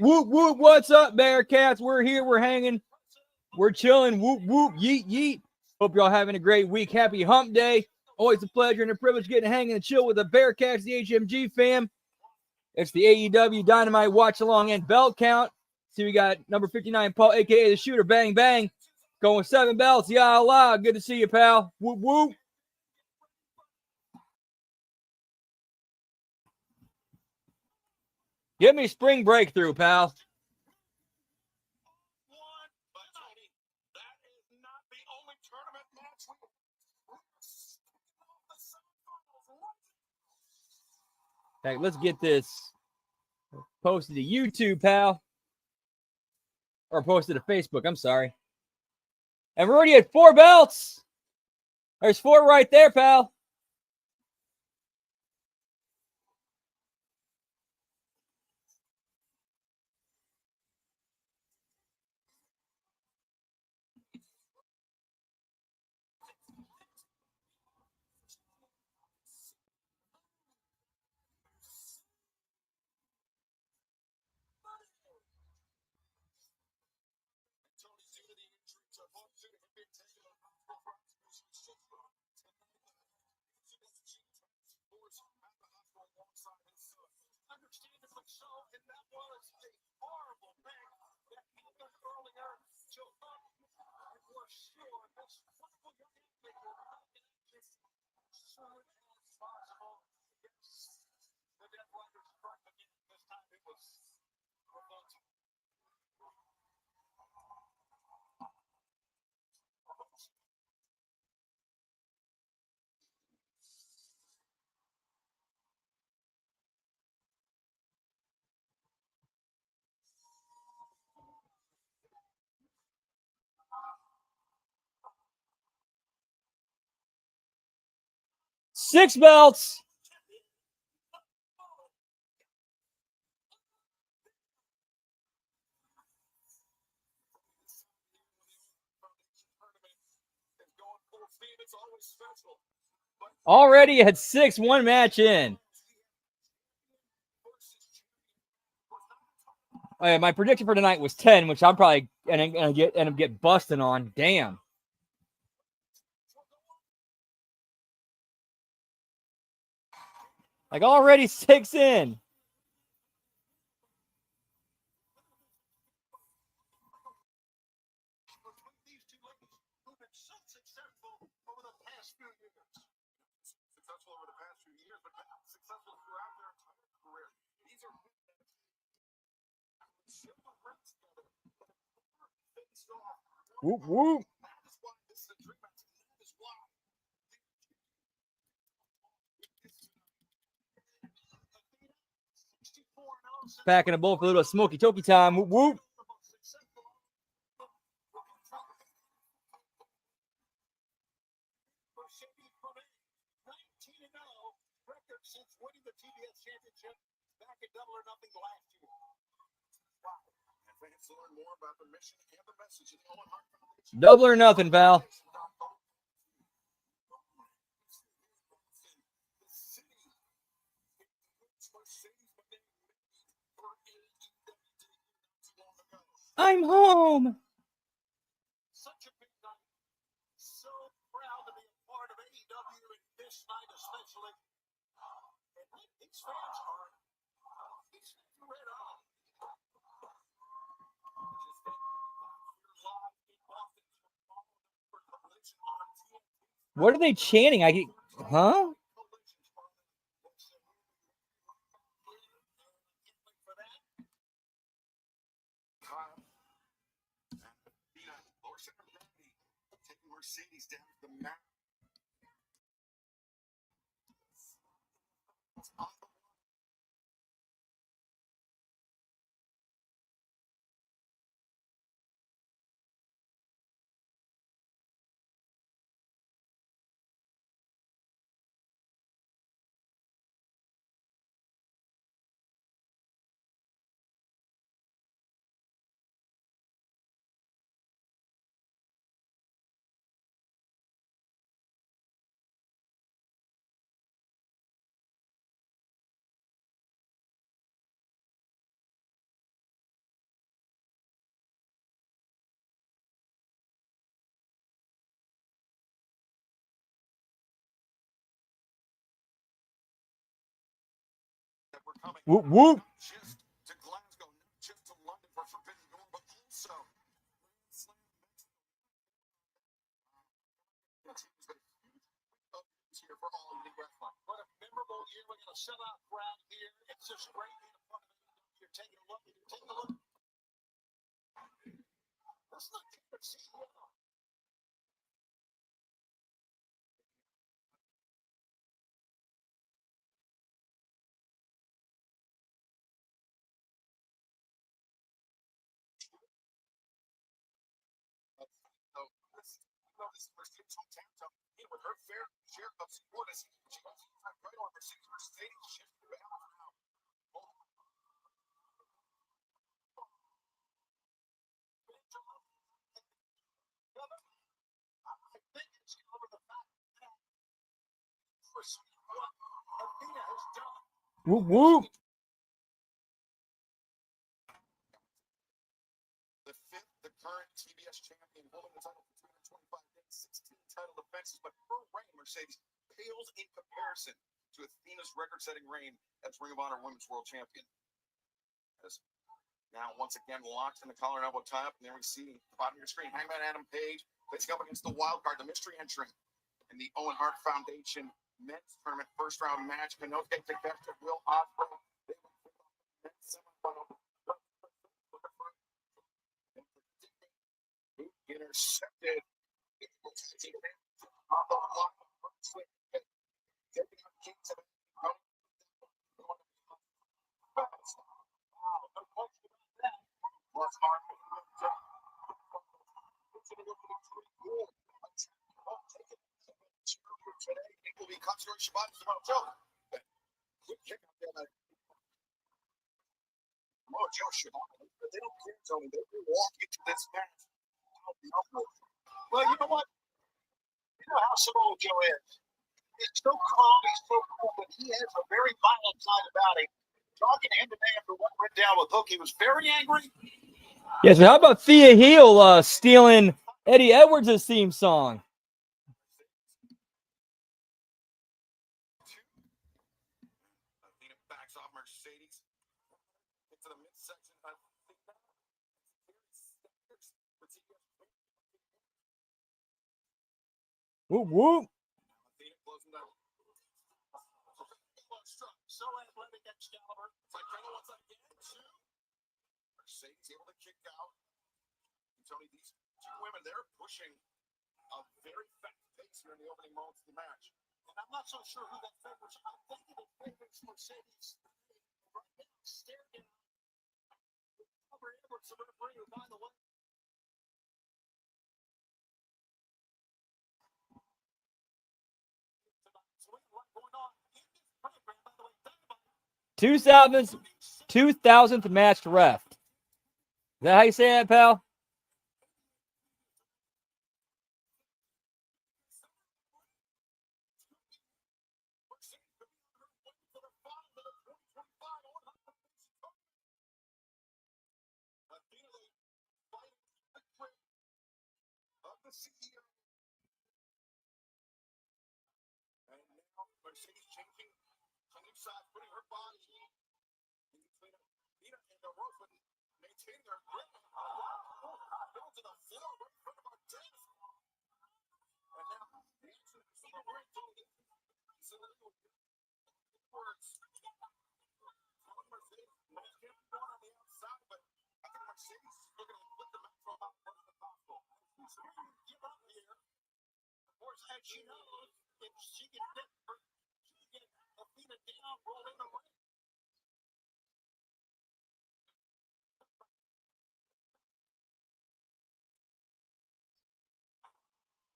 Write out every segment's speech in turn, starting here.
Whoop, whoop. What's up, Bearcats? We're here. We're hanging. We're chilling. Whoop, whoop. Yeet, yeet. Hope y'all having a great week. Happy Hump Day. Always a pleasure and a privilege getting to hang and chill with the Bearcats, the HMG fam. It's the AEW Dynamite Watch Along and Belt Count. See, we got number 59, Paul, a.k.a. the Shooter. Bang, bang. Going with 7 belts. Ya Allah. Good to see you, pal. Whoop, whoop. Give me spring breakthrough, pal. Hey, let's get this posted to YouTube, pal. Or posted to Facebook, I'm sorry. And we're already at 4 belts. There's 4 right there, pal. Six belts. Already at 6, 1 match in. Oh, yeah, my prediction for tonight was 10, which I'm probably end up get busting on. Damn. Like already 6 in. Whoop, whoop. Packing a bowl for a little smoky toky time. Whoop, whoop. Double or nothing, pal. I'm home. Such a big night. So proud to be a part of AEW in this night, especially. And these fans are red on. What are they chanting? Huh? Mercedes down to the mat. Whoop, whoop. Whoop, whoop. The current TBS champion, holding the title for 325 days, 16 title defenses, but her reign, Mercedes, pales in comparison to Athena's record-setting reign as Ring of Honor Women's World Champion. As now, once again, locked in the collar and elbow tie-up, and there we see the bottom of your screen, Hangman Adam Page facing up against the wild card, the mystery entrant in the Owen Hart Foundation men's tournament first-round match. Kanosuke Takeshita, Will Ospreay. They went for the men's semifinal. Intercepted. On the block. It will be consideration by Joe. Quick kick out there. Oh, Joe should not. They don't care, Tony. They will walk into this match. Well, you know what? You know how Samoa Joe is. He's so calm, he's so cool, but he has a very violent side about him. Talking to him today after what went down with Hook, he was very angry. Yes, but how about Thea Heel stealing Eddie Edwards' theme song? Athena backs off Mercedes into the midsection. Whoop, whoop. Athena closing down. So athletic, Excalibur. It's like kind of once again, two. Mercedes able to kick out. And Tony, these two women, they're pushing a very fast pace here in the opening moments of the match. And I'm not so sure who that favors. I'm thinking it favors Mercedes. Right now, stare down. Over Edwards, the referee, who, by the way, going on in this program, by the way, 2000th matched ref. Is that how you say that, pal? CEO. And now Mercedes changing to new side, putting her body in between Athena and the rope, but maintaining her grip. Down to the floor right in front of our desk. And now the action is over. We're into the words. Mercedes can't be on the outside, but I think Mercedes is looking to put the match from about first as possible. She's going to give up here. Of course, as you know, if she can get Athena down, roll in the ring.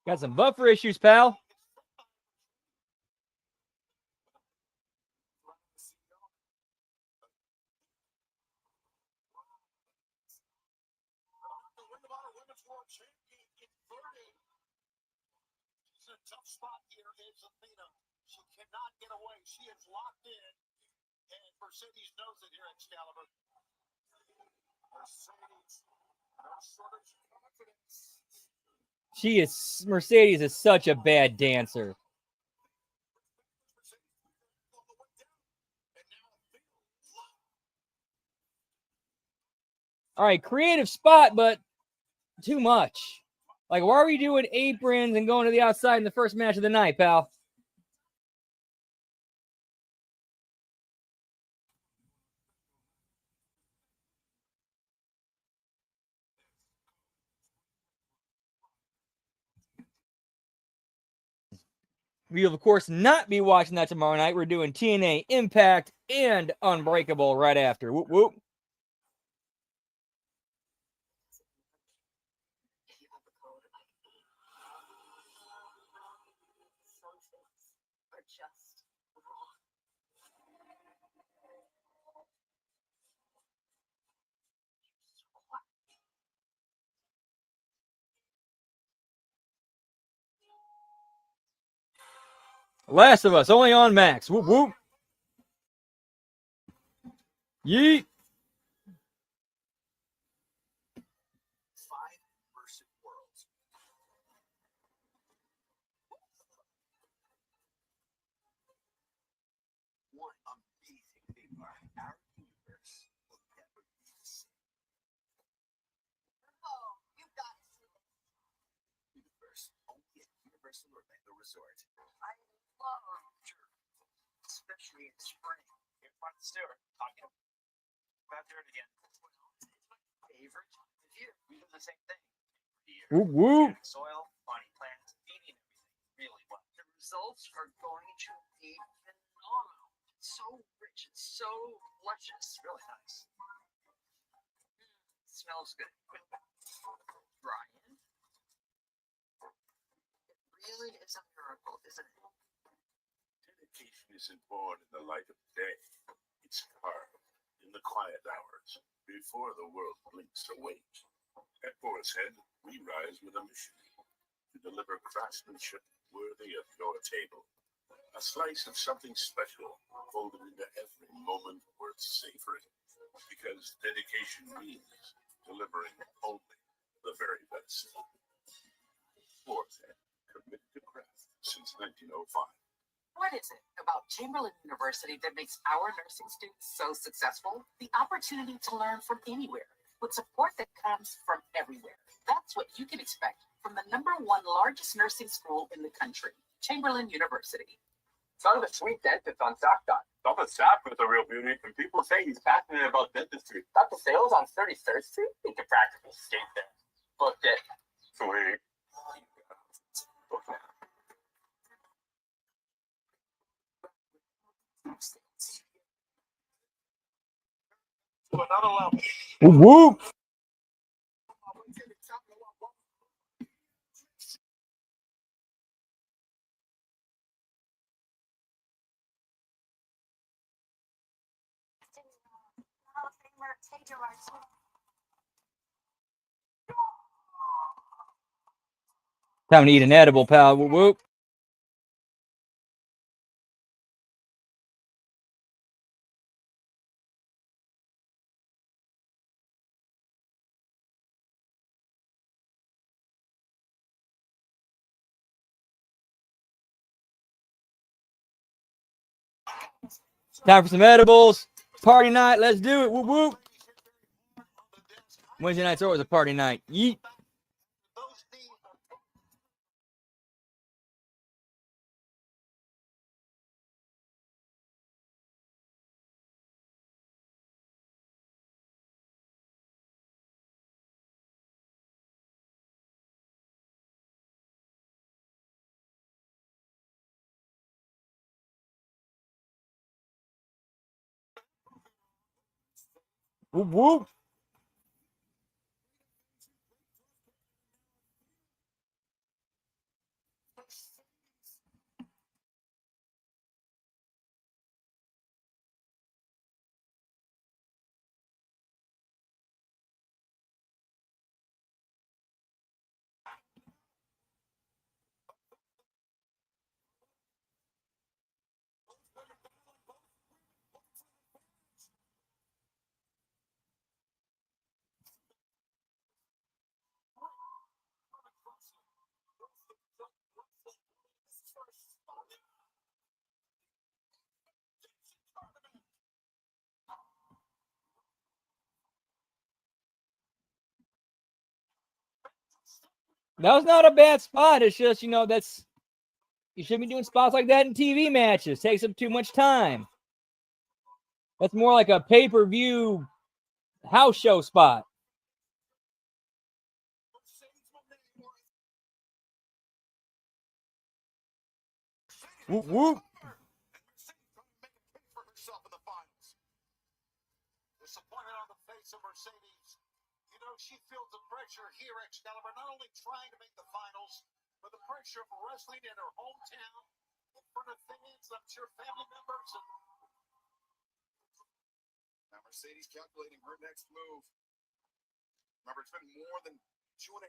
Got some buffer issues, pal. She's in a tough spot here, is Athena. She cannot get away. She is locked in, and Mercedes knows it here, Excalibur. Mercedes, no shortage of confidence. Mercedes is such a bad dancer. All right, creative spot, but too much. Like, why are we doing aprons and going to the outside in the first match of the night, pal? We'll, of course, not be watching that tomorrow night. We're doing TNA, Impact, and Unbreakable right after. Whoop, whoop. Last of Us, only on Max. Whoop, whoop. Yeet. Five versus worlds. One amazing thing about our universe will never be the same. Oh, you got to see this. Universe only at Universal Orlando Resort. I love sure, especially in spring. Here, front store. Talking about dirt again. Well, it's my favorite time of year. We do the same thing. Whoop, whoop. Soil, body plants, feeding everything really well. The results are going to be phenomenal. It's so rich, it's so luscious. Really nice. Smells good. Brian, it really is a miracle, isn't it? Dedication isn't born in the light of day. It's carved in the quiet hours before the world blinks awake. At Boar's Head, we rise with a mission to deliver craftsmanship worthy of your table. A slice of something special folded into every moment worth savoring. Because dedication means delivering only the very best. Boar's Head, committed to craft since 1905. What is it about Chamberlain University that makes our nursing students so successful? The opportunity to learn from anywhere with support that comes from everywhere. That's what you can expect from the #1 largest nursing school in the country, Chamberlain University. Son of a sweet dentist on SockDoc. Dr. Sapp is a real beauty, and people say he's passionate about dentistry. Dr. Sales on 33rd Street? He could practically skate there. Booked it. Sweet. To another level. Whoop, whoop. Time to eat an edible, pal. Whoop, whoop. Time for some edibles. Party night. Let's do it. Whoop, whoop. Wednesday night's always a party night. Yeet. Whoop, whoop. That was not a bad spot. It's just, you shouldn't be doing spots like that in TV matches. Takes up too much time. That's more like a pay-per-view house show spot. Whoop, whoop. Disappointment on the face of Mercedes. She feels the pressure here, Excalibur, not only trying to make the finals, but the pressure of wrestling in her hometown, in front of fans, I'm sure family members. Now Mercedes calculating her next move. Remember, it's been more than 2.5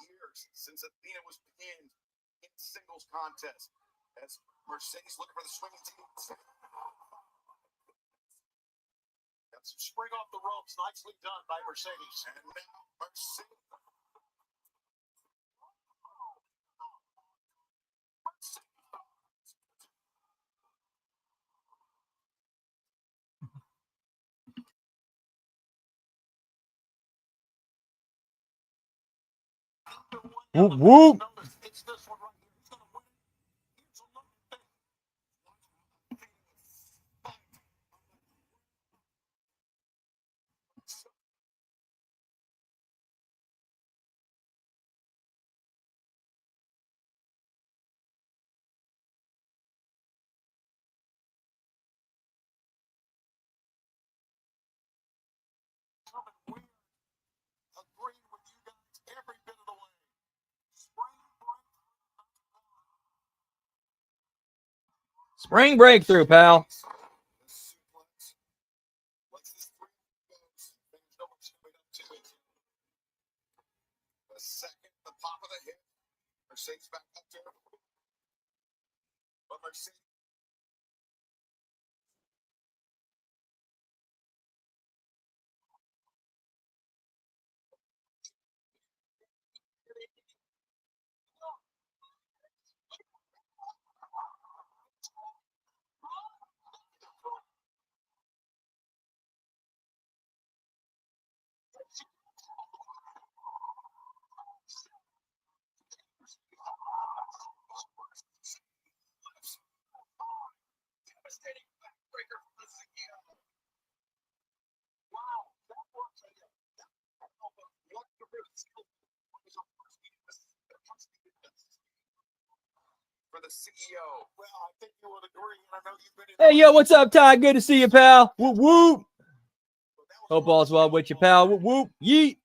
years since Athena was pinned in singles contest. As Mercedes looking for the swinging team. Got some spring off the ropes, nicely done by Mercedes. And now Mercedes. Whoop, whoop. It's this one right here. He's gonna win it. Here's a look at that. Agreeing with you guys every bit of the way. Spring breakthrough, pal. The second, the pop of the hip. Mercedes back up there. But Mercedes. Devastating backbreaker from the CEO. Wow, that works. What the real skill for the CEO. Well, I think you would agree. I know you've been in. Hey, yo, what's up, Ty? Good to see you, pal. Whoop, whoop. Hope all's well with you, pal. Whoop, whoop. Yeet.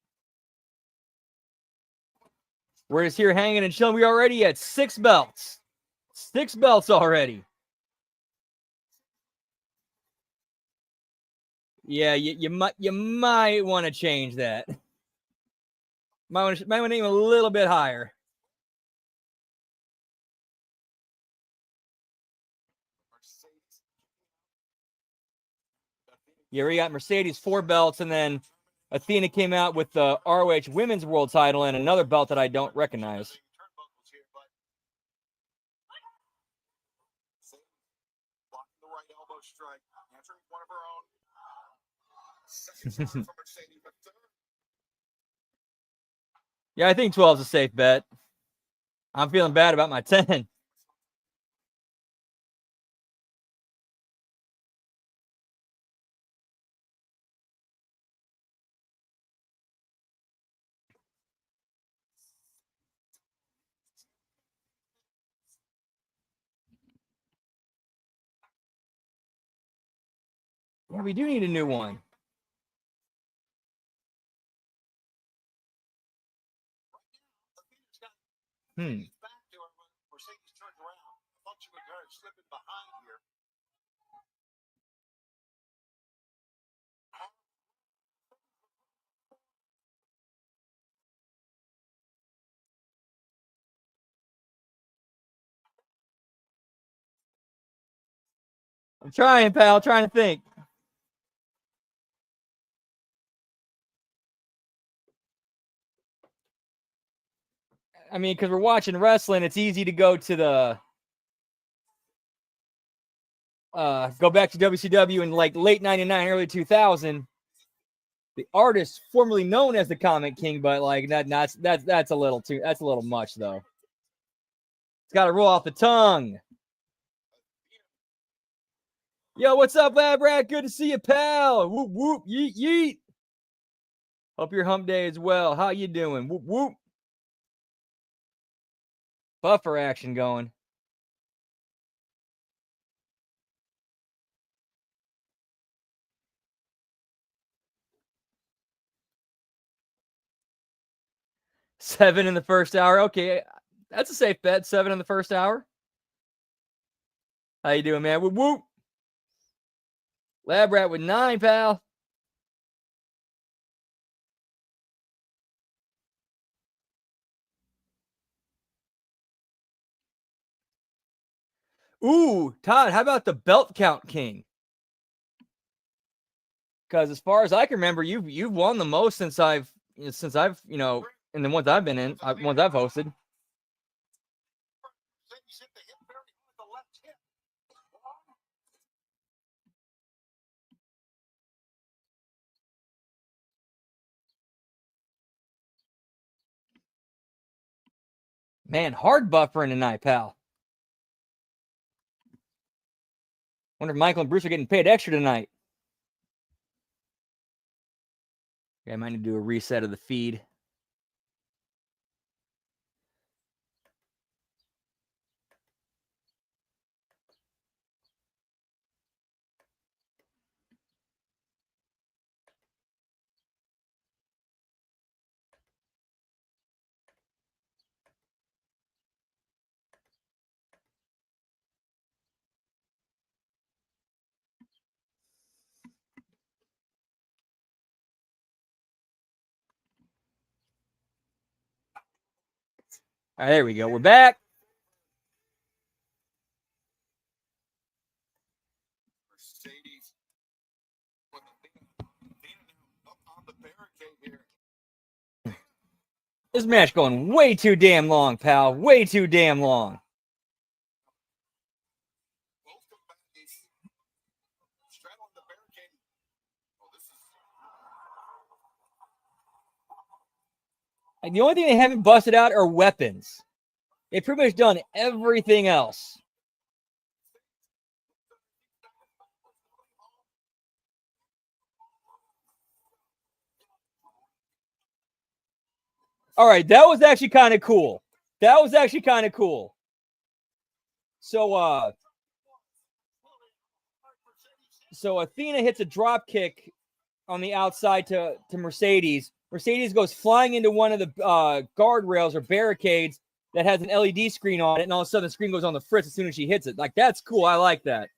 We're just here hanging and chilling. We already at 6 belts. 6 belts already. Yeah, you might want to change that. Might want to aim a little bit higher. Yeah, we got Mercedes 4 belts, and then Athena came out with the ROH Women's World Title and another belt that I don't recognize. Blocking the right elbow strike, answering one of her own. Yeah, I think 12 is a safe bet. I'm feeling bad about my 10. Yeah, we do need a new one. Mercedes turned around. I thought she was slipping behind here. I'm trying, pal. Trying to think. I mean, because we're watching wrestling, it's easy to go to the go back to WCW in like late 99, early 2000, The artist formerly known as the Comic King, but like that's a little much though. It's got to roll off the tongue. Yo, what's up, Lab Rat? Good to see you, pal. Whoop whoop, yeet yeet. Hope your hump day is well. How you doing? Whoop whoop. Buffer action going. Seven in the first hour. Okay, that's a safe bet. 7 in the first hour. How you doing, man? Whoop whoop. Lab Rat with 9, pal. Ooh, Todd, how about the belt count king? Because as far as I can remember, you've won the most since I've in the ones I've been in, ones I've hosted. Man, hard buffering tonight, pal. Wonder if Michael and Bruce are getting paid extra tonight. Okay, I might need to do a reset of the feed. All right, there we go. We're back. Mercedes with up on the barricade here. This match going way too damn long, pal. Way too damn long. Both combatants straddling the barricade. Oh, this is Like, the only thing they haven't busted out are weapons. They've pretty much done everything else. All right, that was actually kind of cool. So Athena hits a drop kick on the outside to Mercedes. Mercedes goes flying into one of the guardrails or barricades that has an LED screen on it, and all of a sudden the screen goes on the fritz as soon as she hits it. Like, that's cool. I like that.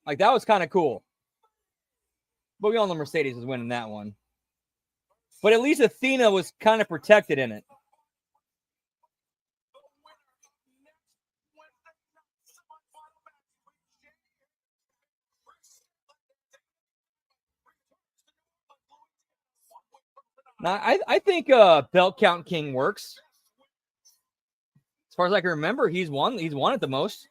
Like, that was kind of cool. But we all know Mercedes was winning that one. But at least Athena was kind of protected in it. Now, I think Belt Count King works. As far as I can remember, he's won it the most.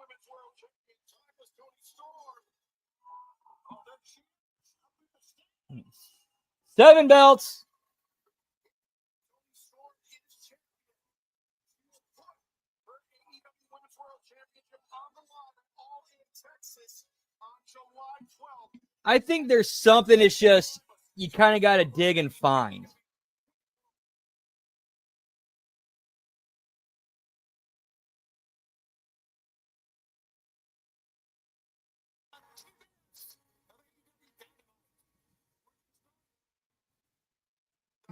women's world champion, timeless Tony Storm. Oh, that she 7 belts. Tony Storm is champion. She will put her AEW Women's World Championship on the line, all in Texas on July 12th. I think there's something. It's just you kind of got to dig and find.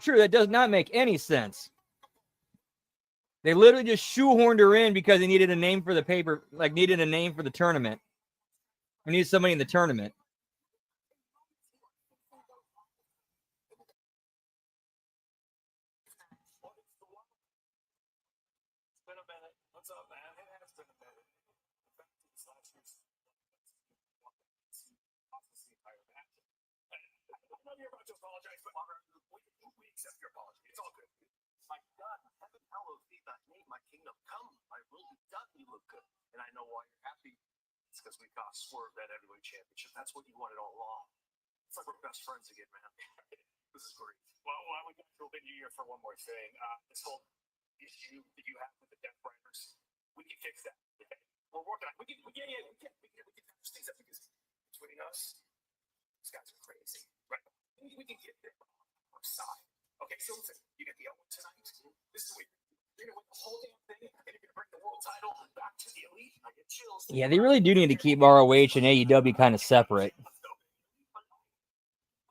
Sure, that does not make any sense. They literally just shoehorned her in because they needed a name for the paper, like needed a name for the tournament. We needed somebody in the tournament. It's been a minute. What's up, man? It has been a minute. you're about to apologize, but we accept your apology. It's all good. My God, heaven, hallowed be thy name, my kingdom come. My will be done. You look good. And I know why you're happy. It's because we got Swerve that heavyweight championship. That's what you wanted all along. It's like we're best friends again, man. This is great. Well, we got to open you here for one more thing. This whole issue that you have with the Death Riders, we can fix that. Okay? We're working on it. We can fix things up because between us, these guys are crazy. Right? We can get there on our side. Okay, so listen, you get the L1 tonight. This is weird. You're going to win the whole damn thing, and you're going to bring the world title back to the elite. I get chills. Yeah, they really do need to keep ROH and AEW kind of separate.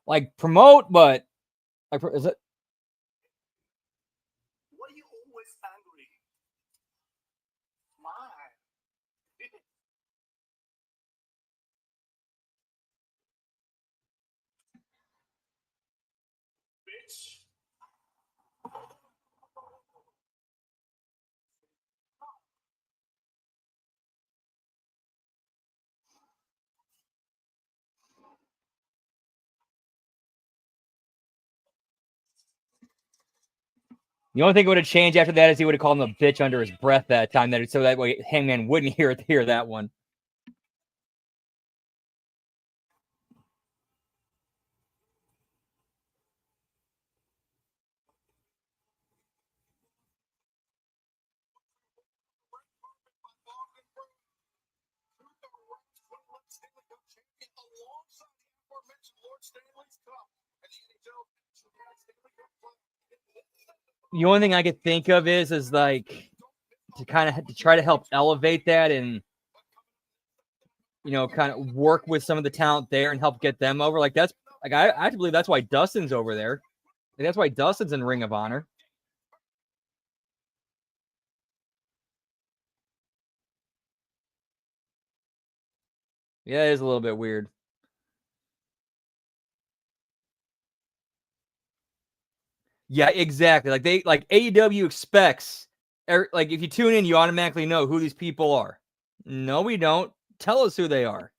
Like, promote, but like, is it? Why are you always angry? My. Bitch. The only thing that would have changed after that is he would have called him a bitch under his breath that time, so that way Hangman wouldn't hear that one. The only thing I could think of is like to try to help elevate that and kind of work with some of the talent there and help get them over. Like that's like I have to believe that's why Dustin's over there. Like, that's why Dustin's in Ring of Honor. Yeah, it is a little bit weird. Yeah, exactly. Like AEW expects, like if you tune in, you automatically know who these people are. No, we don't. Tell us who they are.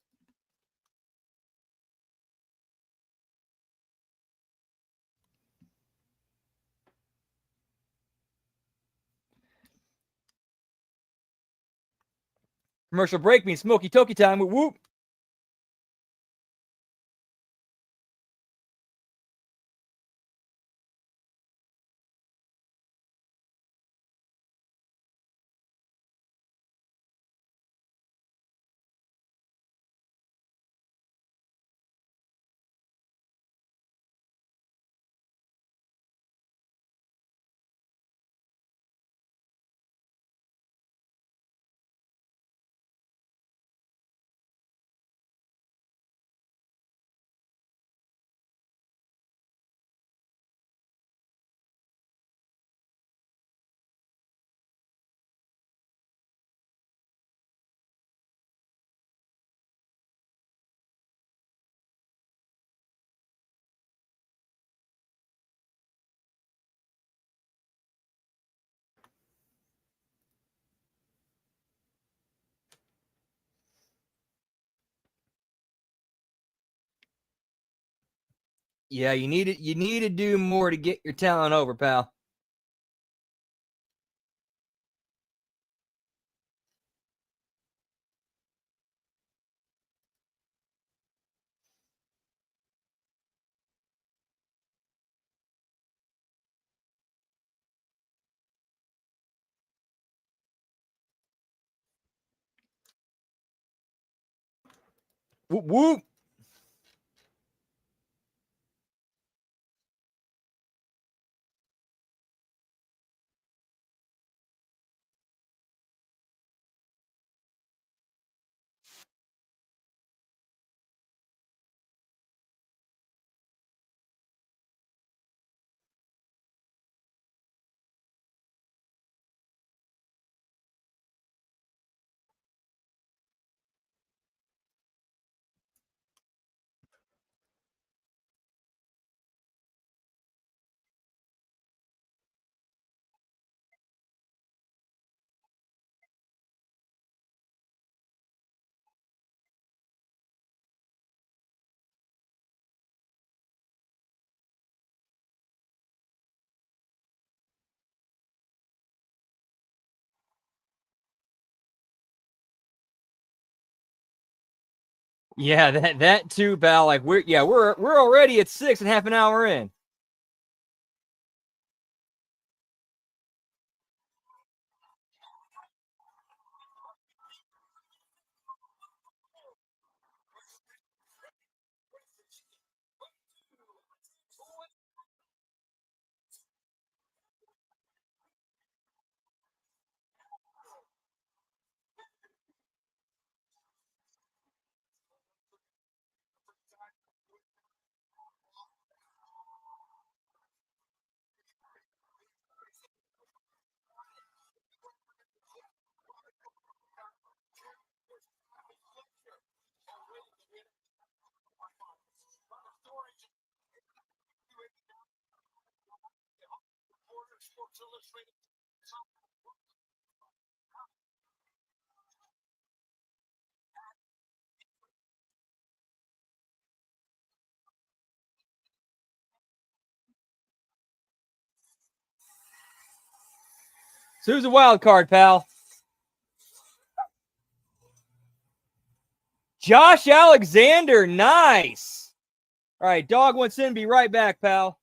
Commercial break means Smoky Toki time. Whoop. Yeah, you need to do more to get your talent over, pal. Whoop whoop. Yeah, that too, pal. Like we're already at 6 and half an hour in. So who's the wild card, pal? Josh Alexander. Nice. All right, dog wants in. Be right back, pal.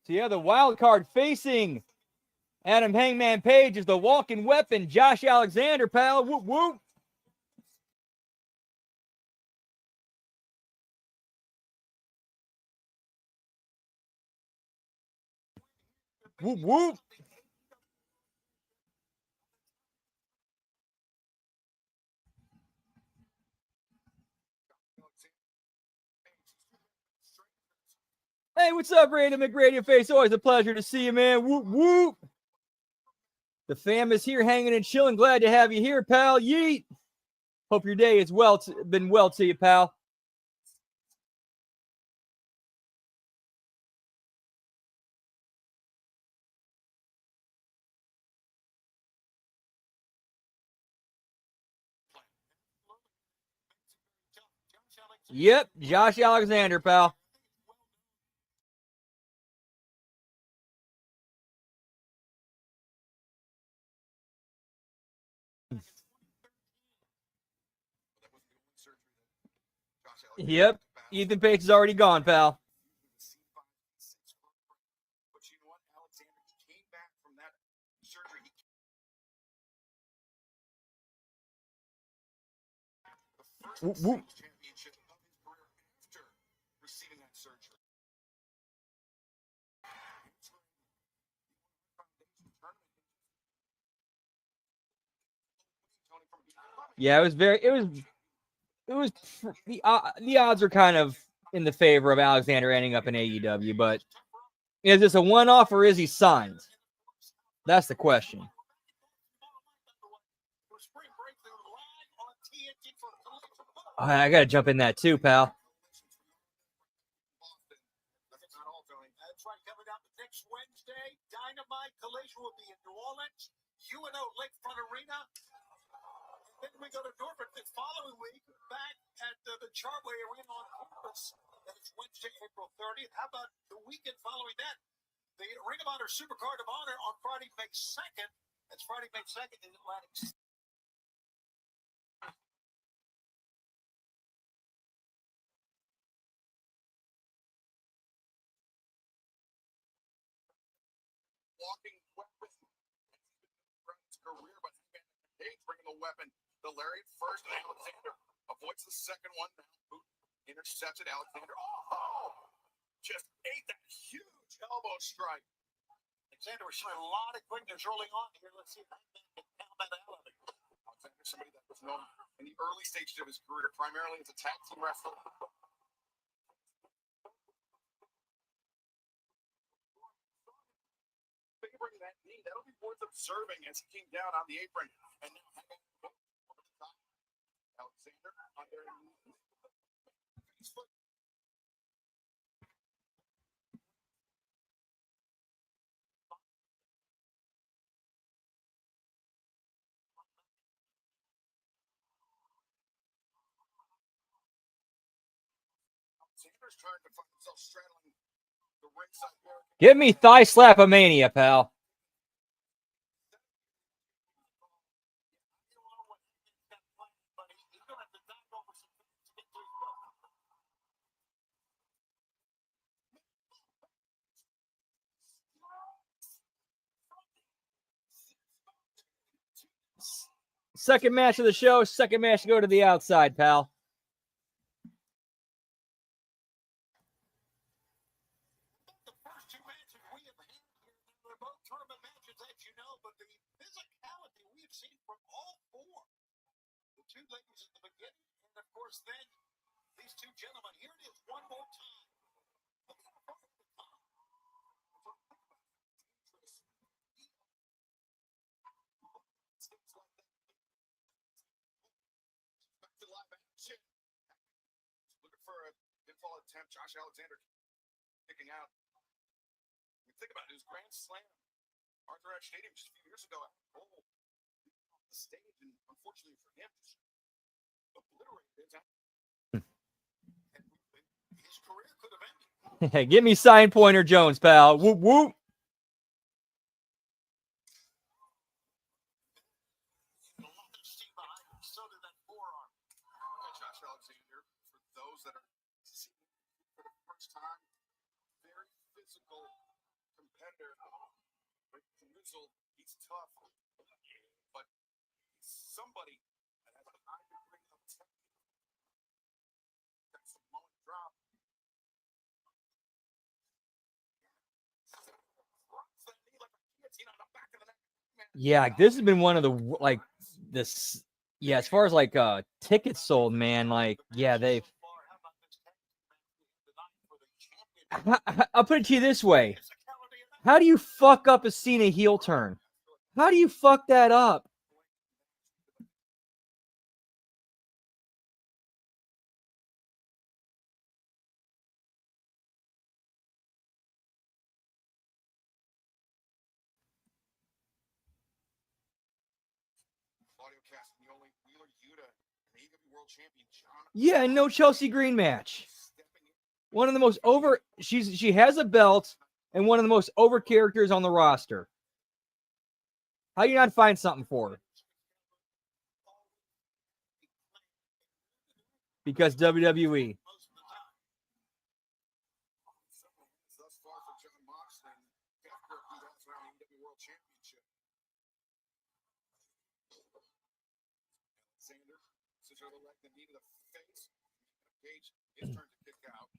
So yeah, the wild card facing Adam Hangman Page is the walking weapon, Josh Alexander, pal. Whoop whoop. Whoop whoop. Hey, what's up, Brandon McRadio Face? Always a pleasure to see you, man. Whoop whoop. The fam is here hanging and chilling. Glad to have you here, pal. Yeet. Hope your day has been well to you, pal. Yep, Josh Alexander, pal. Yep, Ethan Page is already gone, pal. But you know what? Alexander came back from that surgery. The first championship of his career after receiving that surgery. Yeah, the odds are kind of in the favor of Alexander ending up in AEW, but is this a one-off or is he signed? That's the question. I got to jump in that too, pal. That's right, coming up next Wednesday, Dynamite Collision will be in New Orleans, UNO Lakefront Arena. Then we go to Norfolk the following week, back at the Chartway Arena on campus. That's Wednesday, April 30th. How about the weekend following that? The Ring of Honor Supercard of Honor on Friday, May 2nd. That's Friday, May 2nd in Atlantic City. Walking weapon. His career, but Page bringing the weapon. The lariat first, and Alexander avoids the second one. Boot intercepted Alexander. Oh! Just ate that huge elbow strike. Alexander was showing a lot of quickness early on here. Let's see if Hangman can pound that out of him. Alexander, somebody that was known in the early stages of his career, primarily as a tag team wrestler. delivering that knee. That'll be worth observing as he came down on the apron. And now Alexander on their Facebook. Alexander's trying to find himself straddling the ringside barricade. Give me thigh slap-a-mania, pal. Second match of the show. Second match to go to the outside, pal. The first two matches we have had here, they're both tournament matches, as you know, but the physicality we have seen from all four. The two ladies at the beginning, and of course then these two gentlemen. Here it is one more time. Back to live action. Looking for a pinfall attempt. Josh Alexander kicking out. I mean, think about it. It was Grand Slam. Arthur Ashe Stadium just a few years ago. Oh, off the stage, and unfortunately for him, just obliterated his his career could have ended. Give me sign pointer Jones, pal. Whoop, whoop. So did that forearm. Josh Alexander, for those that are seeing for the first time, very physical competitor. He's tough, but he's somebody that has a high degree of technique. That's a moment drop. Drops that knee like a guillotine on the back of the neck. Yeah, this has been one of the, like, this, yeah, as far as, like, tickets sold, man, like, yeah, they've, I'll put it to you this way. How do you fuck up a Cena heel turn? How do you fuck that up? Claudio Castagnoli, Wheeler Yuta, and the AEW World Champion John. Yeah, no Chelsea Green match. One of the most over, she has a belt and one of the most over characters on the roster. How you not find something for her? Because WWE. Thus far for John Moxley, after he has around the AEW World Championship. Alexander, scissor the leg, the knee to the face. Gage, his turn to kick out.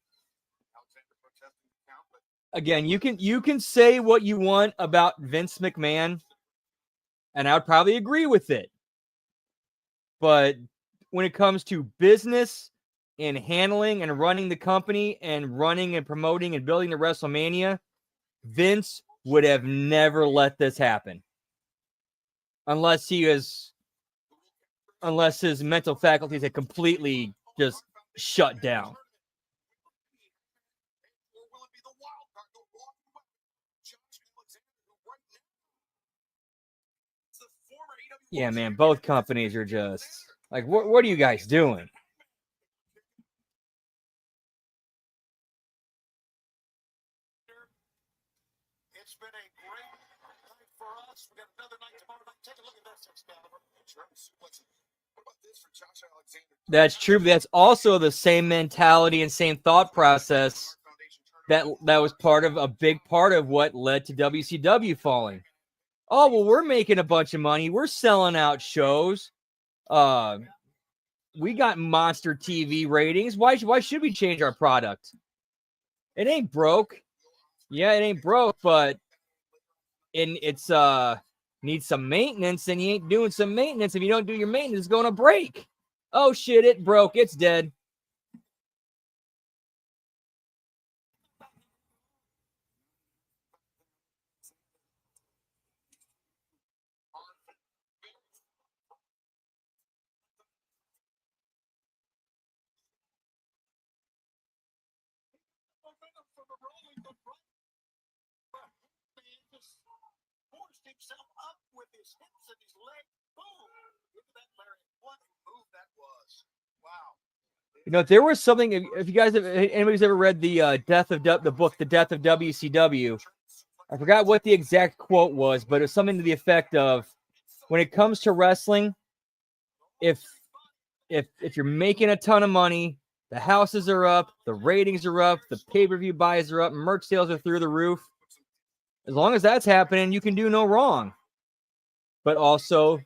Alexander protesting the count, but Again, you can say what you want about Vince McMahon, and I would probably agree with it. But when it comes to business and handling and running the company and running and promoting and building the WrestleMania, Vince would have never let this happen. Unless his mental faculties had completely just shut down. or will it be the wild card, the Raw weapon, Josh Alexander, who right now is the former AEW Yeah, World man, Champion. both companies are just like, what are you guys doing? It's been a great night for us. We got another night tomorrow night. Take a look at this, Excalibur. German suplex. What about this for Josh Alexander? That's true, but that's also the same mentality and same thought process that was part of a big part of what led to WCW falling. Oh, well, we're making a bunch of money. We're selling out shows. We got monster TV ratings. Why should we change our product? It ain't broke. Yeah, it ain't broke, but it's needs some maintenance, and you ain't doing some maintenance. If you don't do your maintenance, it's going to break. Oh shit, it broke. It's dead. just forced himself up with his hips and his leg. Boom! Look at that, Larry. What a move that was. Wow. You know, there was something. If you guys, anybody's ever read the the book, The Death of WCW, I forgot what the exact quote was, but it's something to the effect of, when it comes to wrestling, if you're making a ton of money, the houses are up, the ratings are up, the pay-per-view buys are up, merch sales are through the roof. As long as that's happening, you can do no wrong. But also,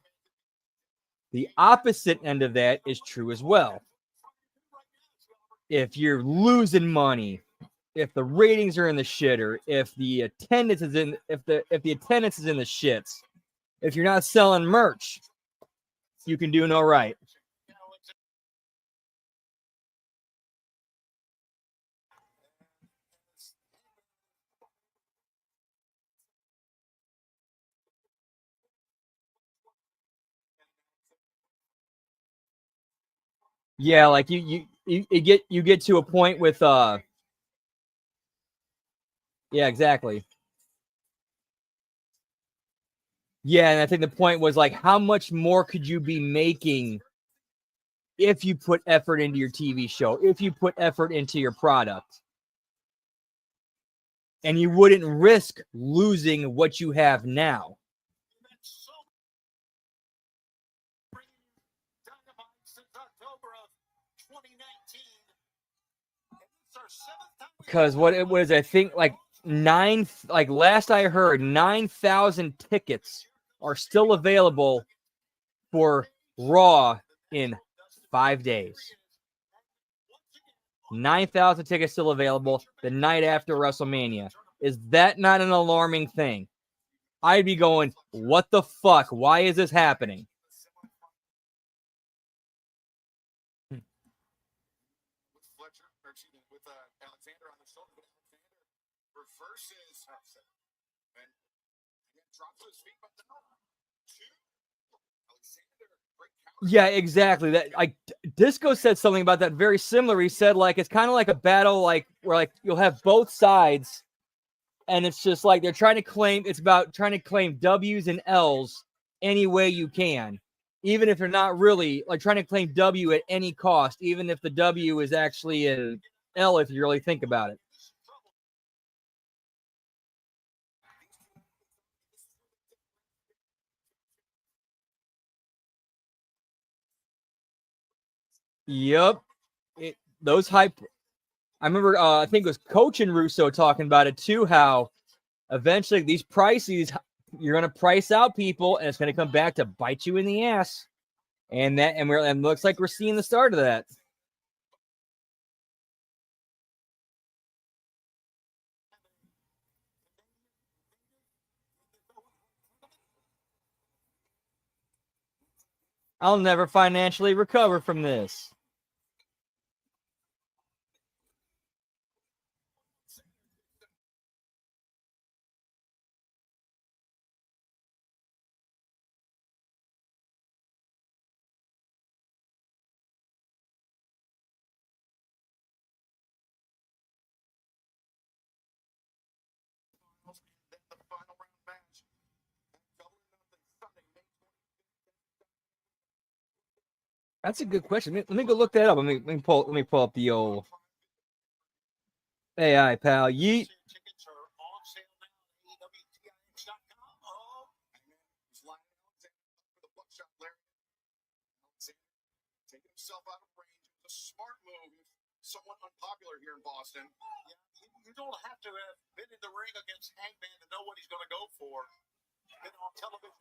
the opposite end of that is true as well. If you're losing money, if the ratings are in the shitter, if the attendance is in if the attendance is in the shits, if you're not selling merch, you can do no right. Yeah, like you get to a point with yeah, exactly. Yeah, and I think the point was like, how much more could you be making if you put effort into your TV show, if you put effort into your product? And you wouldn't risk losing what you have now. Because what it was, I think like last I heard, 9,000 tickets are still available for Raw in 5 days. 9,000 tickets still available the night after WrestleMania. Is that not an alarming thing? I'd be going, what the fuck? Why is this happening? With Fletcher, or excuse me, with Alexander on the shoulder. Alexander reverses and again drops his feet, but no. Alexander, great counter. Yeah, exactly. That Disco said something about that very similar. He said like it's kind of like a battle, like where like you'll have both sides, and it's just like they're trying to claim W's and L's any way you can, even if they're not really like trying to claim W at any cost, even if the W is actually an L if you really think about it. Yep. Those hype. I remember, I think it was Coach and Russo talking about it too, how eventually these prices, you're going to price out people and it's going to come back to bite you in the ass. And it looks like we're seeing the start of that. I'll never financially recover from this. The final round match. That's a good question. Let me go look that up. Let me pull up the old AI pal. Yeet. Tickets are on sale now at AWTIX.com. Oh, He's lining Alexander for the buckshot, Larry. Alexander taking himself out of range. It's a smart move. Somewhat unpopular here in Boston. yeah, you don't have to have been in the ring against Hangman to know what he's going to go for. Been on television.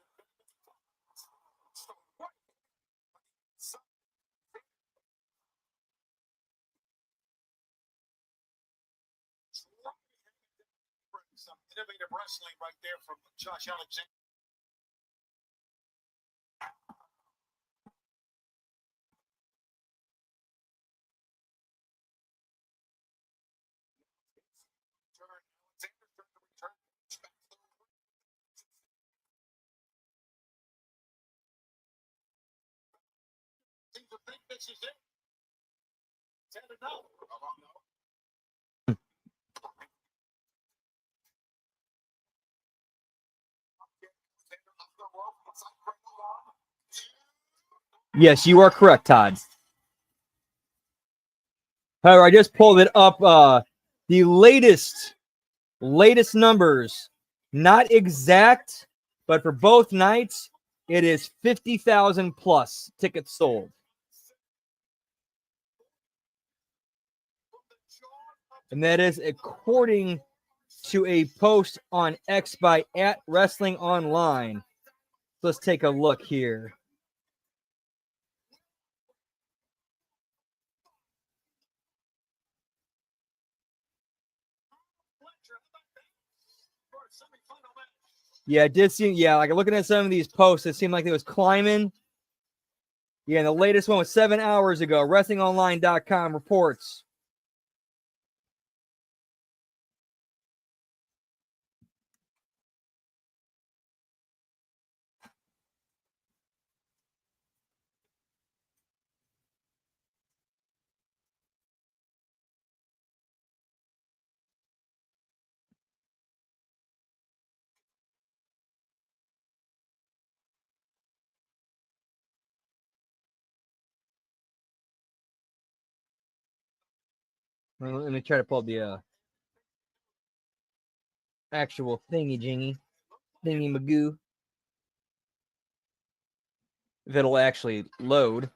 Some innovative wrestling right there from Josh Alexander. Seems to think this is it. Is that enough? Yes, you are correct, Todd. However, I just pulled it up. The latest numbers, not exact, but for both nights, it is 50,000 plus tickets sold. And that is according to a post on X by @WrestlingOnline. Let's take a look here. Yeah, it did seem, yeah, like looking at some of these posts, it seemed like it was climbing. Yeah, and the latest one was 7 hours ago. WrestlingOnline.com reports. Let me try to pull up the actual thingy magoo. If it'll actually load.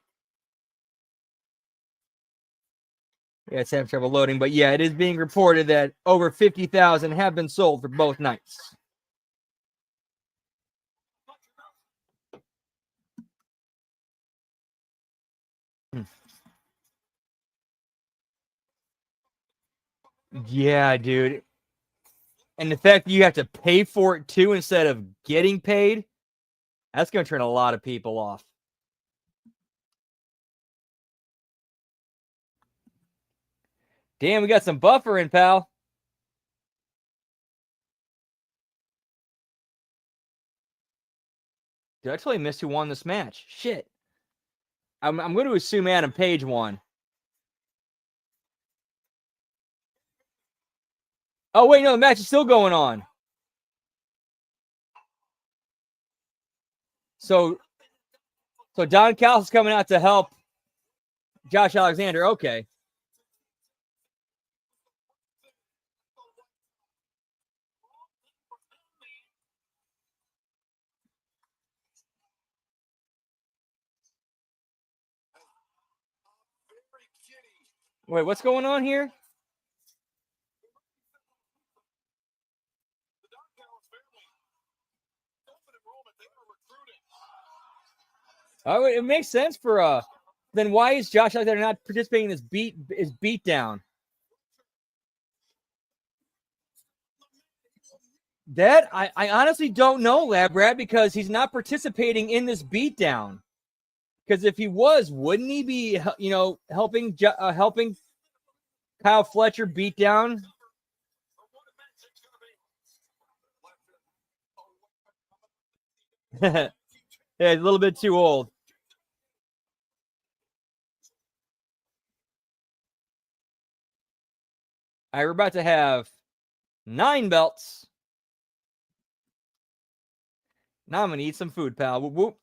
Yeah, it's having trouble loading, but yeah, it is being reported that over 50,000 have been sold for both nights. Yeah, dude. And the fact that you have to pay for it too instead of getting paid, that's going to turn a lot of people off. Damn, we got some buffering, pal. Dude, I totally missed who won this match. Shit. I'm going to assume Adam Page won. Oh, wait, no, the match is still going on. So Don Callis is coming out to help Josh Alexander. Okay. Wait, what's going on here? Oh, it makes sense for then why is Josh Alexander not participating in this beat down? That I honestly don't know, Lab Rat, because he's not participating in this beatdown. Because if he was, wouldn't he be, helping Kyle Fletcher beat down? Yeah, a little bit too old. All right, we're about to have 9 belts. Now I'm gonna eat some food, pal. Whoop whoop.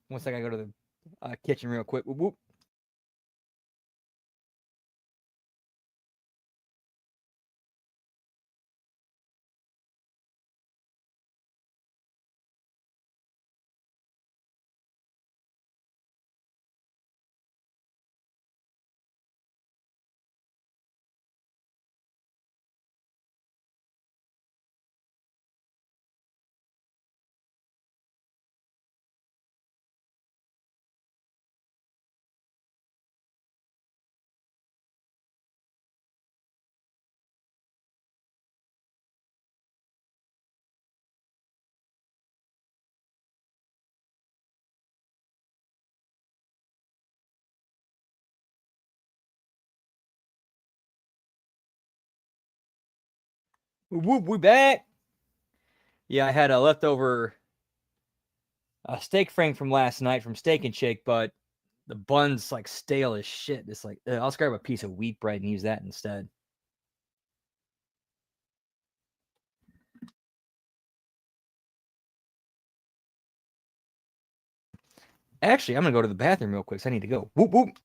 One second, I go to the kitchen real quick. Whoop whoop. Whoop whoop. We back. Yeah, I had a leftover steak frame from last night from Steak and Shake, but the bun's like stale as shit. It's like I'll just grab a piece of wheat bread and use that instead. Actually, I'm gonna go to the bathroom real quick. So I need to go. Whoop whoop.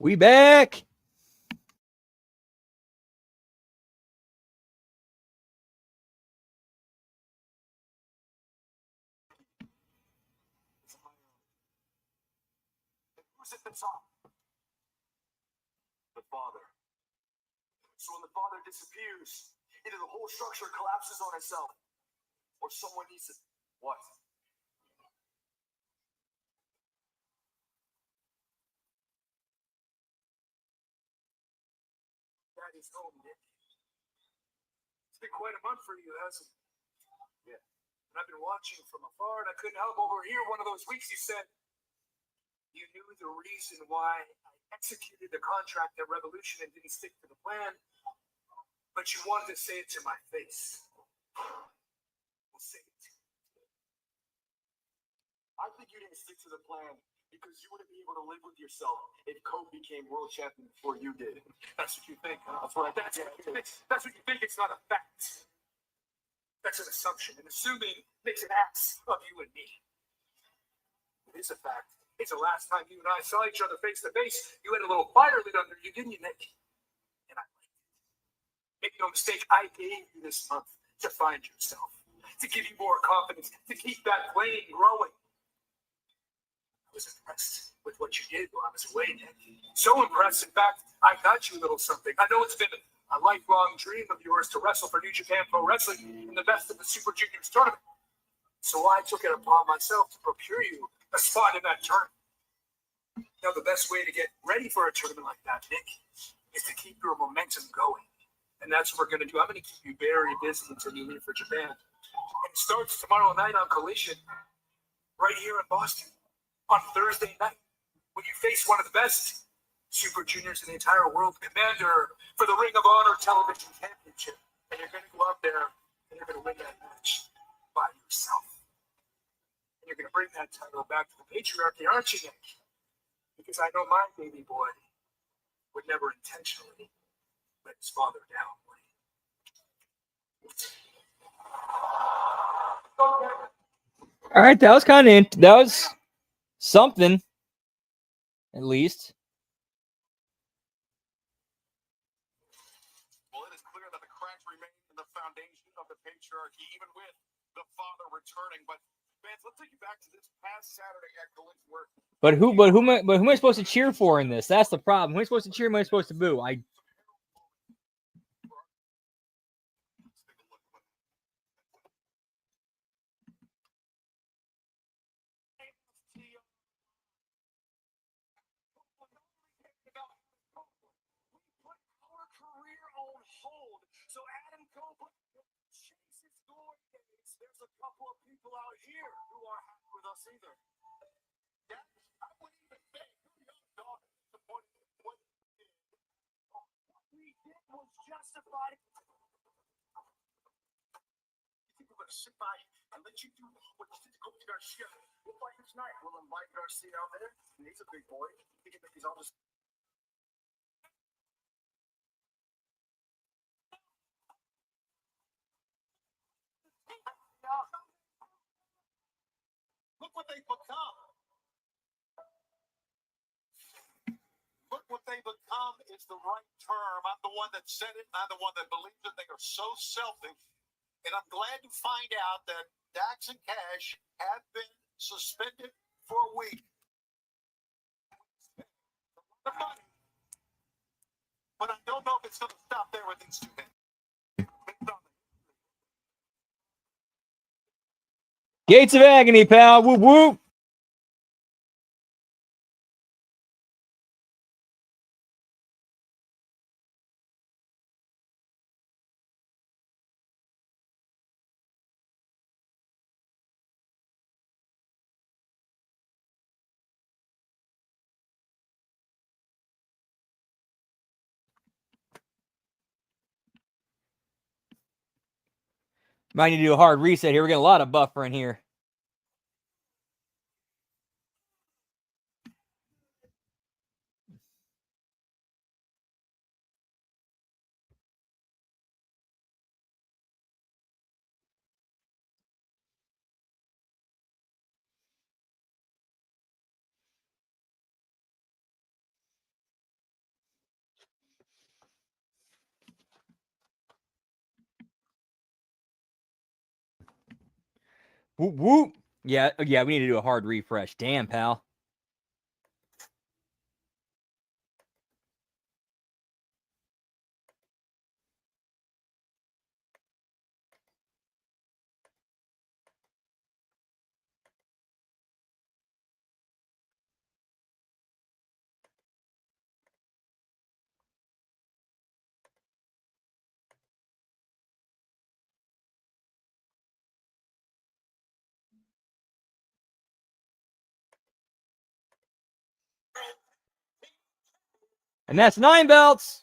We back. Who's at the top? The father. So when the father disappears, either the whole structure collapses on itself, or someone needs to. What? Daddy's home, Nick. It's been quite a month for you, hasn't it? Yeah. And I've been watching from afar, and I couldn't help overhear one of those weeks you said you knew the reason why I executed the contract at Revolution and didn't stick to the plan, but you wanted to say it to my face. We'll say it. I think you didn't stick to the plan because you wouldn't be able to live with yourself if Kobe became world champion before you did. That's what you think. Huh? That's what you think. It's not a fact. That's an assumption, and assuming makes an ass of you and me. It is a fact. It's the last time you and I saw each other face to face. You had a little fire lit under you, didn't you, Nick? And I liked it. Make no mistake, I gave you this month to find yourself, to give you more confidence, to keep that flame growing. I was impressed with what you did while I was away, Nick. So impressed, in fact, I got you a little something. I know it's been a lifelong dream of yours to wrestle for New Japan Pro Wrestling in the best of the Super Juniors tournament. So I took it upon myself to procure you a spot in that tournament. Now, the best way to get ready for a tournament like that, Nick, is to keep your momentum going. And that's what we're going to do. I'm going to keep you very busy until you leave for Japan. And it starts tomorrow night on Collision, right here in Boston, on Thursday night, when you face one of the best Super Juniors in the entire world, commander for the Ring of Honor Television Championship. And you're going to go out there and you're going to win that match by yourself. And you're going to bring that title back to the patriarchy, aren't you, Nick? Because I know my baby boy would never intentionally let his father down. All right, that was kind of that was something, at least. Well, it is clear that the cracks remain in the foundation of the patriarchy, even with the father returning. But fans, let's take you back to this past Saturday at Collision, where But who am I supposed to cheer for in this? That's the problem. Who am I supposed to cheer? Who am I supposed to boo? So Adam Cole chases glory days. There's a couple of people out here who are happy with us either. Yeah, I wouldn't even say who your daughter supported what we did. What we did was justified. You think we're gonna sit by and let you do what you did to Kobe Garcia? We'll fight you tonight. We'll invite Garcia out there. And he's a big boy. He can make his own. is the right term. I'm the one that said it, and I'm the one that believes it. They are so selfish. And I'm glad to find out that Dax and Cash have been suspended for a week. The money. But I don't know if it's going to stop there with these two men. Gates of agony, pal. Whoop, whoop. Might need to do a hard reset here. We're getting a lot of buffer in here. Whoop, whoop. Yeah, we need to do a hard refresh. Damn, pal. And that's 9 belts.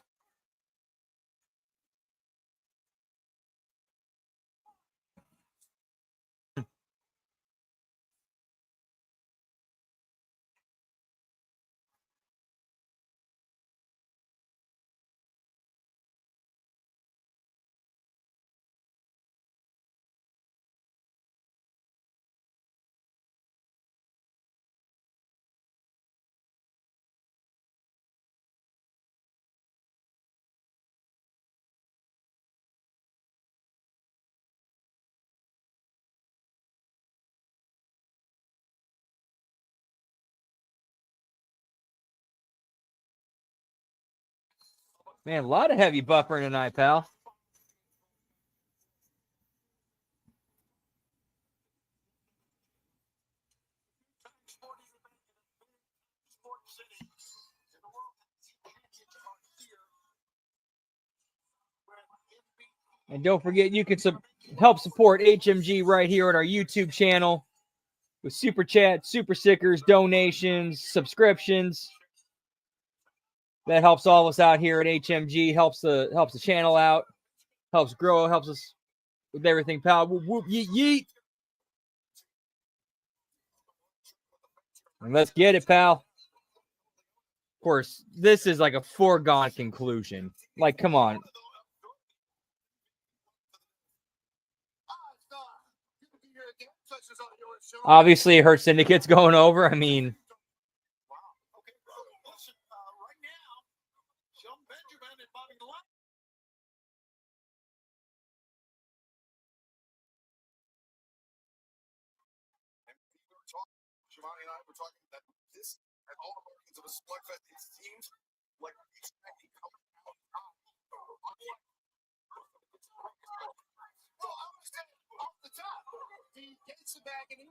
Man, a lot of heavy buffering tonight, pal. And don't forget, you can help support HMG right here on our YouTube channel with super chat, super stickers, donations, subscriptions. That helps all of us out here at HMG. Helps the channel out. Helps grow. Helps us with everything, pal. Whoop, whoop, yeet, yeet. And let's get it, pal. Of course, this is like a foregone conclusion. Like, come on. Obviously, her syndicate's going over. I mean, Shivani and I were talking that this and all the markings of a slugfest, it seems like each time he comes out top. Well, I was saying off the top, the Gates of Agony,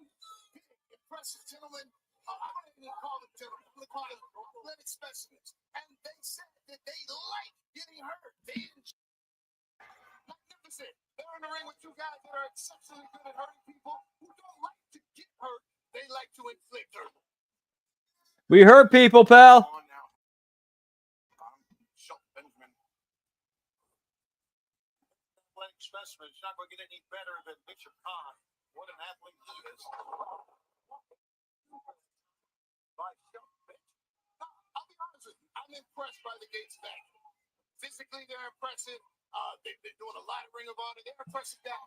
impressive gentlemen. I'm not even going to call them gentlemen. I'm going to call them athletic specimens. And they said that they like getting hurt. They magnificent. They're in the ring with two guys that are exceptionally good at hurting people who don't like to get hurt. They like to inflict hurt. we hurt people, pal. On now. Benjamin. Athletic specimen. It's not going to get any better than Bishop Khan. What an athlete he is. I'll be honest with you. I'm impressed by the Gates back. Physically, they're impressive. They've been doing a lot of Ring of Honor. They're impressive down.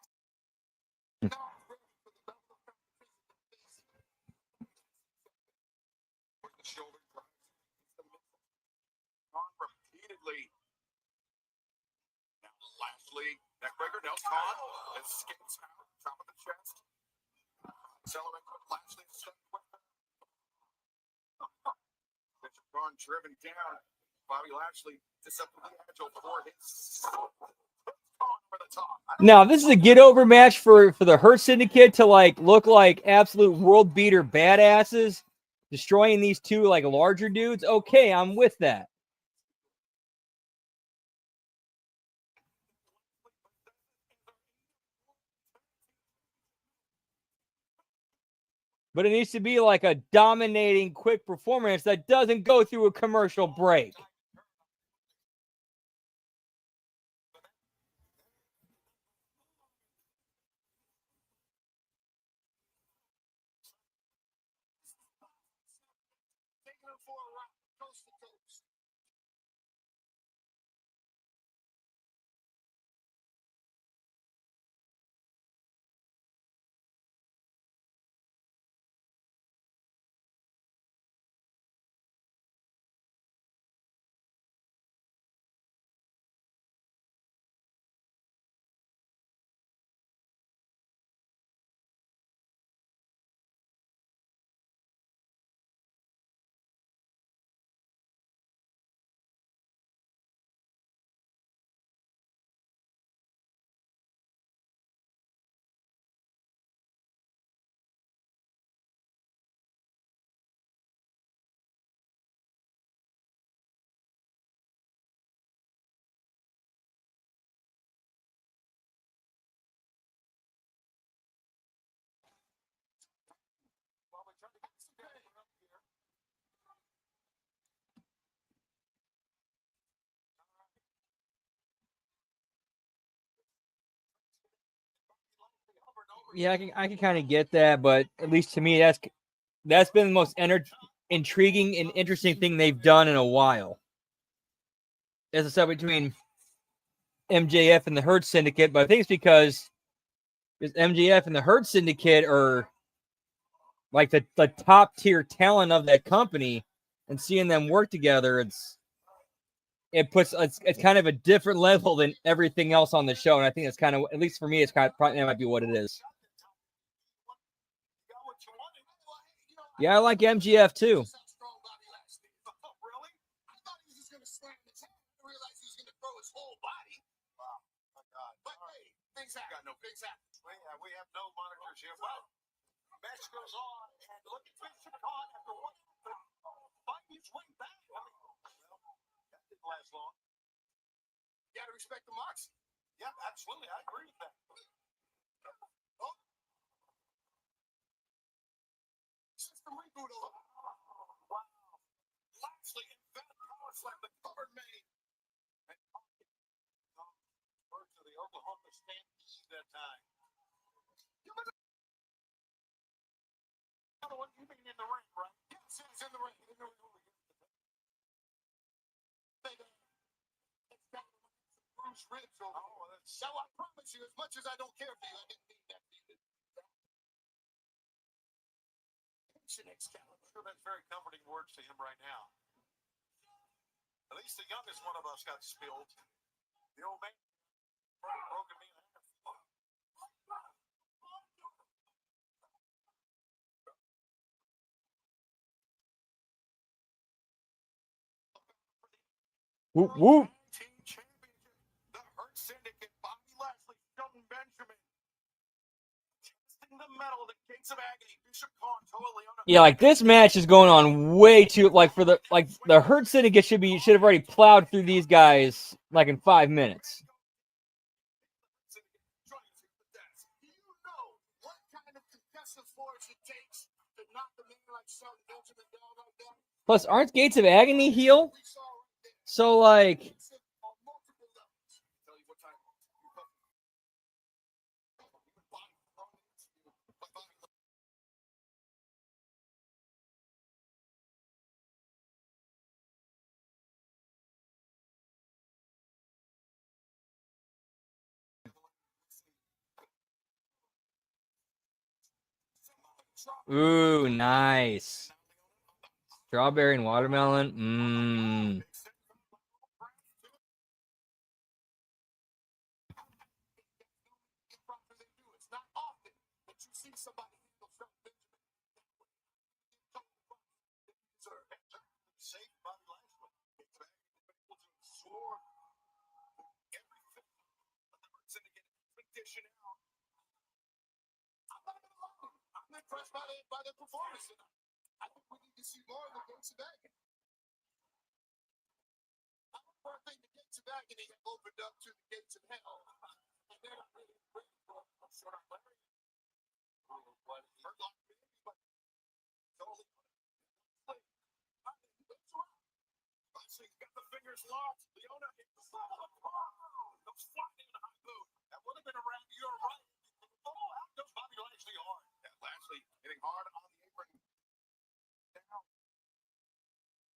Shoulder repeatedly Bradley. Now Lashley, neckbreaker, now caught. Escapes out, top of the chest. Accelerate with Lashley. Bishop Gone driven down. Bobby Lashley deceptively agile for his for the top. Now, this is a get over match for the Hurt Syndicate to like look like absolute world beater badasses, destroying these two like larger dudes. Okay, I'm with that. But it needs to be like a dominating, quick performance that doesn't go through a commercial break. Taking him for a ride, coast to coast. Yeah, I can kind of get that, but at least to me, that's been the most intriguing and interesting thing they've done in a while. As I said, between MJF and the Hurt Syndicate, but I think it's because MJF and the Hurt Syndicate are like the top tier talent of that company, and seeing them work together, it's kind of a different level than everything else on the show, and I think it's kind of, at least for me, it's kind of probably that might be what it is. Yeah, I like MGF too. Really? I thought he was just gonna slam his head. I realized he was gonna throw his whole body. Wow, my God. But hey, things happen. Got no things happen. We have no monitors here. Well, match goes on, and look at Bishop caught after one fight his way back. I mean, well, that didn't last long. You gotta respect the moxie. Yeah, absolutely. I agree with that. Oh. System reboot over. Wow. Lashley in that power slam the cover made. And birds of the Oklahoma Stampede that time. Another one, you mean in the ring, right? Yes, he's in the ring. In the ring. Bruce ribs over. Oh, so I promise you, as much as I don't care for you, I didn't mean that to you. I'm sure that's very comforting words to him right now. At least the youngest one of us got spilled. The old man broken me in half. Whoop, whoop. Team championship. The Hurt Syndicate, Bobby Lashley, Shelton Benjamin. Testing the metal, the gates of agony. Bishop Khan, Leona. Yeah, like this match is going on way too like the Hurt Syndicate should have already plowed through these guys like in 5 minutes. Do you know what kind of concussive force it takes to knock the man like Shelton Benjamin down like that? Plus, aren't Gates of Agony heel? So like, ooh, nice. Strawberry and watermelon. Lashley gets back and able to absorb everything that the Hurt Syndicate has been dishing out. I'm not gonna lie. I'm impressed by their performance tonight. I think we need to see more of the gates of agony. I don't want to think the gates of agony have opened up to the gates of hell. And they're not really ready for a short arm Larry. Hurt Lock maybe, but totally. Lashley's got the fingers locked. Leona hit the side of the car. Goes flying in a high boot. That would have been around your right. Oh, out goes Bobby Lashley hard. Yeah, Lashley hitting hard on the apron. Now,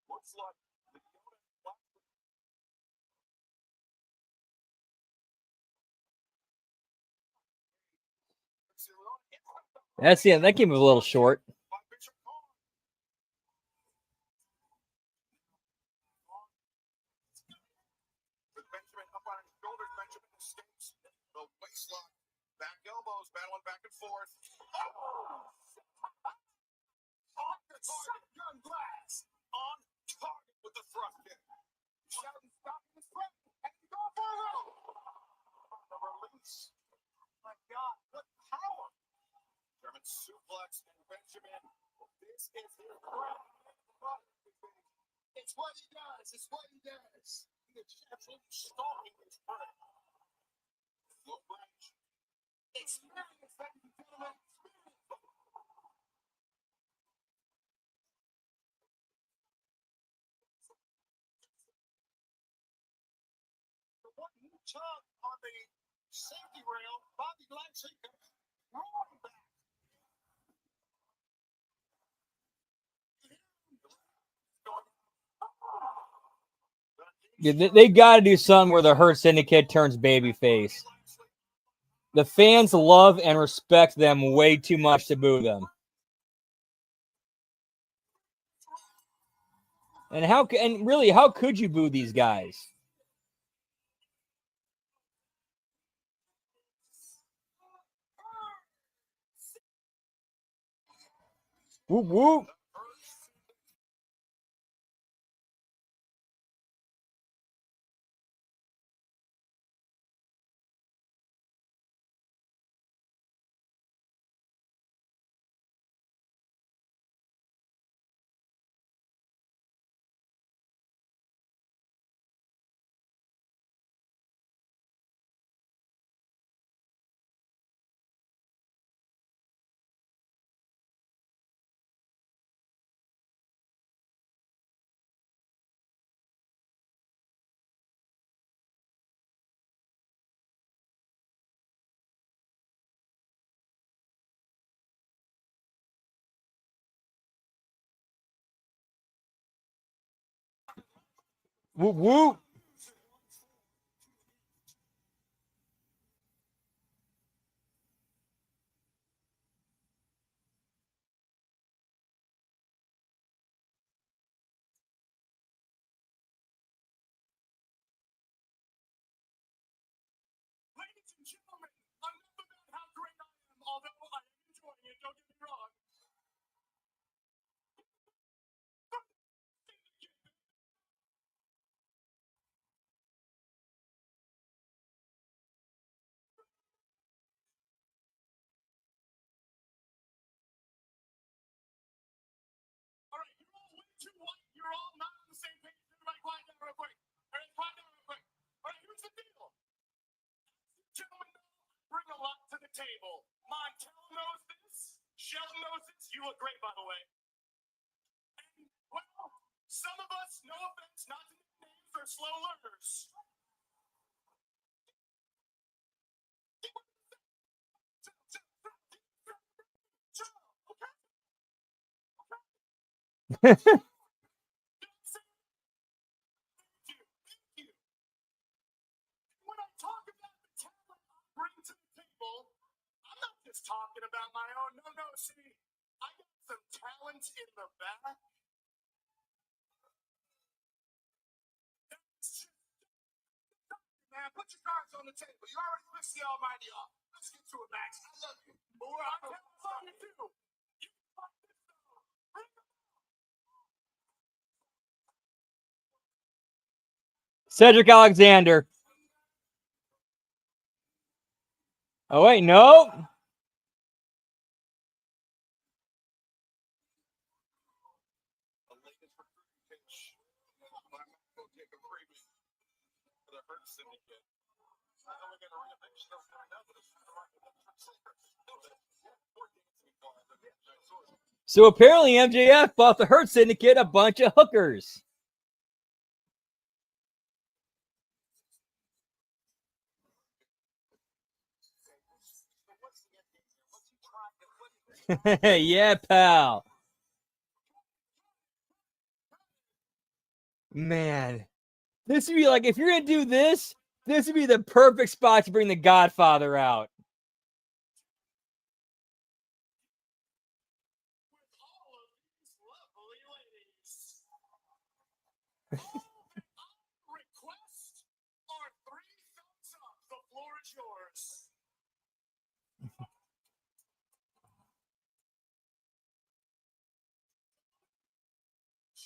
looks like Leona Lashley. That's the end. That game was a little short. The waist lock, back elbows, battling back and forth. On the target, gun glass. On target with the thrust kick. Shouting, stopping his friend, and he's going for a roll. The release. My God, what power! German suplex and Benjamin. This is his bread. It's what he does. It's what he does. He is absolutely stalking his bread. Low range. Experience, ladies and gentlemen. The one tug on the safety rail, Bobby Lashley comes roaring back. Yeah, they got to do something where the Hurt Syndicate turns babyface. The fans love and respect them way too much to boo them. And really, how could you boo these guys? Whoop whoop. Whoop whoop. Ladies and gentlemen, enough about how great I am, although I am enjoying it, don't get me wrong. All right, you're all way too white. You're all not on the same page. Everybody quiet down real quick. All right, quiet down real quick. All right, here's the deal. Gentlemen, bring a lot to the table. Montel knows this. Sheldon knows this. You look great, by the way. And, well, some of us, no offense, not to nicknames, are slow learners. When I talk about the talent I bring to the table, I'm not just talking about my own. No, see, I got some talent in the back. Man, put your cards on the table. You already pissed the almighty off. Let's get to it, Max. I love you. But I love you too. You fuck this though. Bring them Cedric Alexander. Oh, wait, no. So apparently MJF bought the Hurt Syndicate a bunch of hookers. Yeah, pal. Man, this would be like, if you're going to do this, this would be the perfect spot to bring the Godfather out. Request are 3 thumbs up. The floor is yours.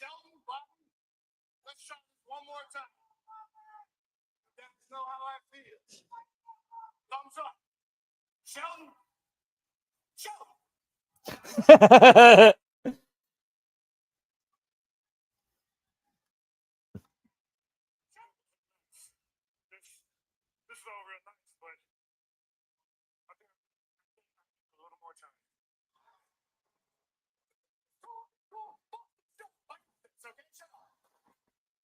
Sheldon, Button, let's try this one more time. That's know how I feel. Thumbs up. Sheldon. Sheldon. This is all real nice, but I think a little more time.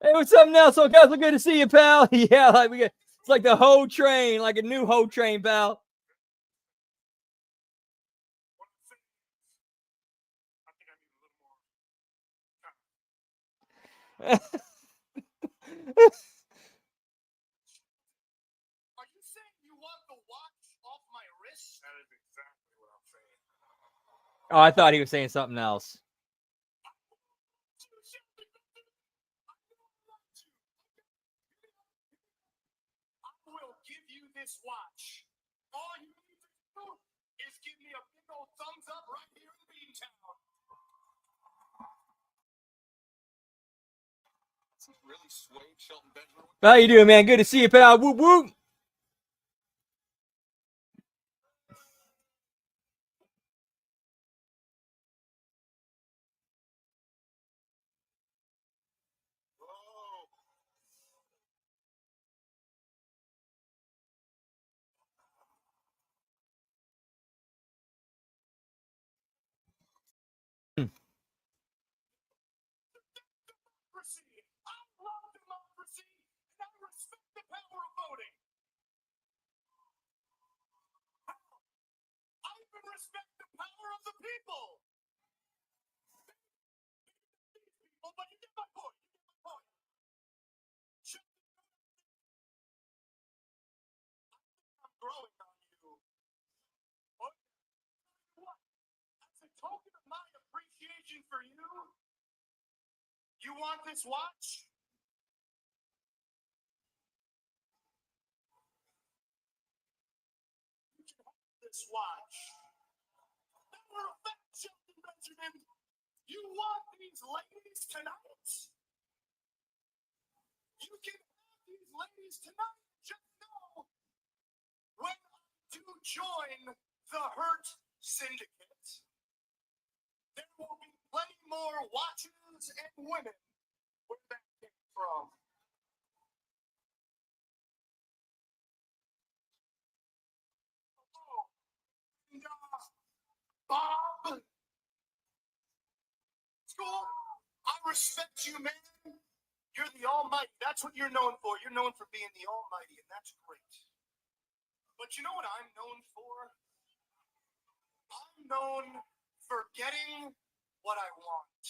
Hey, what's up, Nelson? Guys, look good to see you, pal. Yeah, like we get, it's like the whole train, like a new whole train, pal. I think I need a little more time. Are you saying you want the watch off my wrist? That is exactly what I'm saying. Oh, I thought he was saying something else. I will give you this watch. All you need to do is give me a big old thumbs up right here in Beantown. Really swayed Shelton Benjamin. How you doing, man? Good to see you, pal. Whoop, whoop. I love democracy, and I respect the power of voting. I even respect the power of the people. But you get my point. You get my point. I'm growing on you. What? As a token of my appreciation for you, you want this watch? You can have this watch. Matter of fact, Shelton Benjamin, you want these ladies tonight? You can have these ladies tonight. Just know when I do join the Hurt Syndicate, there will be plenty more watches and women where that came from. Oh, and, Bob, school, I respect you, man. You're the Almighty. That's what you're known for. You're known for being the Almighty, and that's great. But you know what I'm known for? I'm known for getting what I want.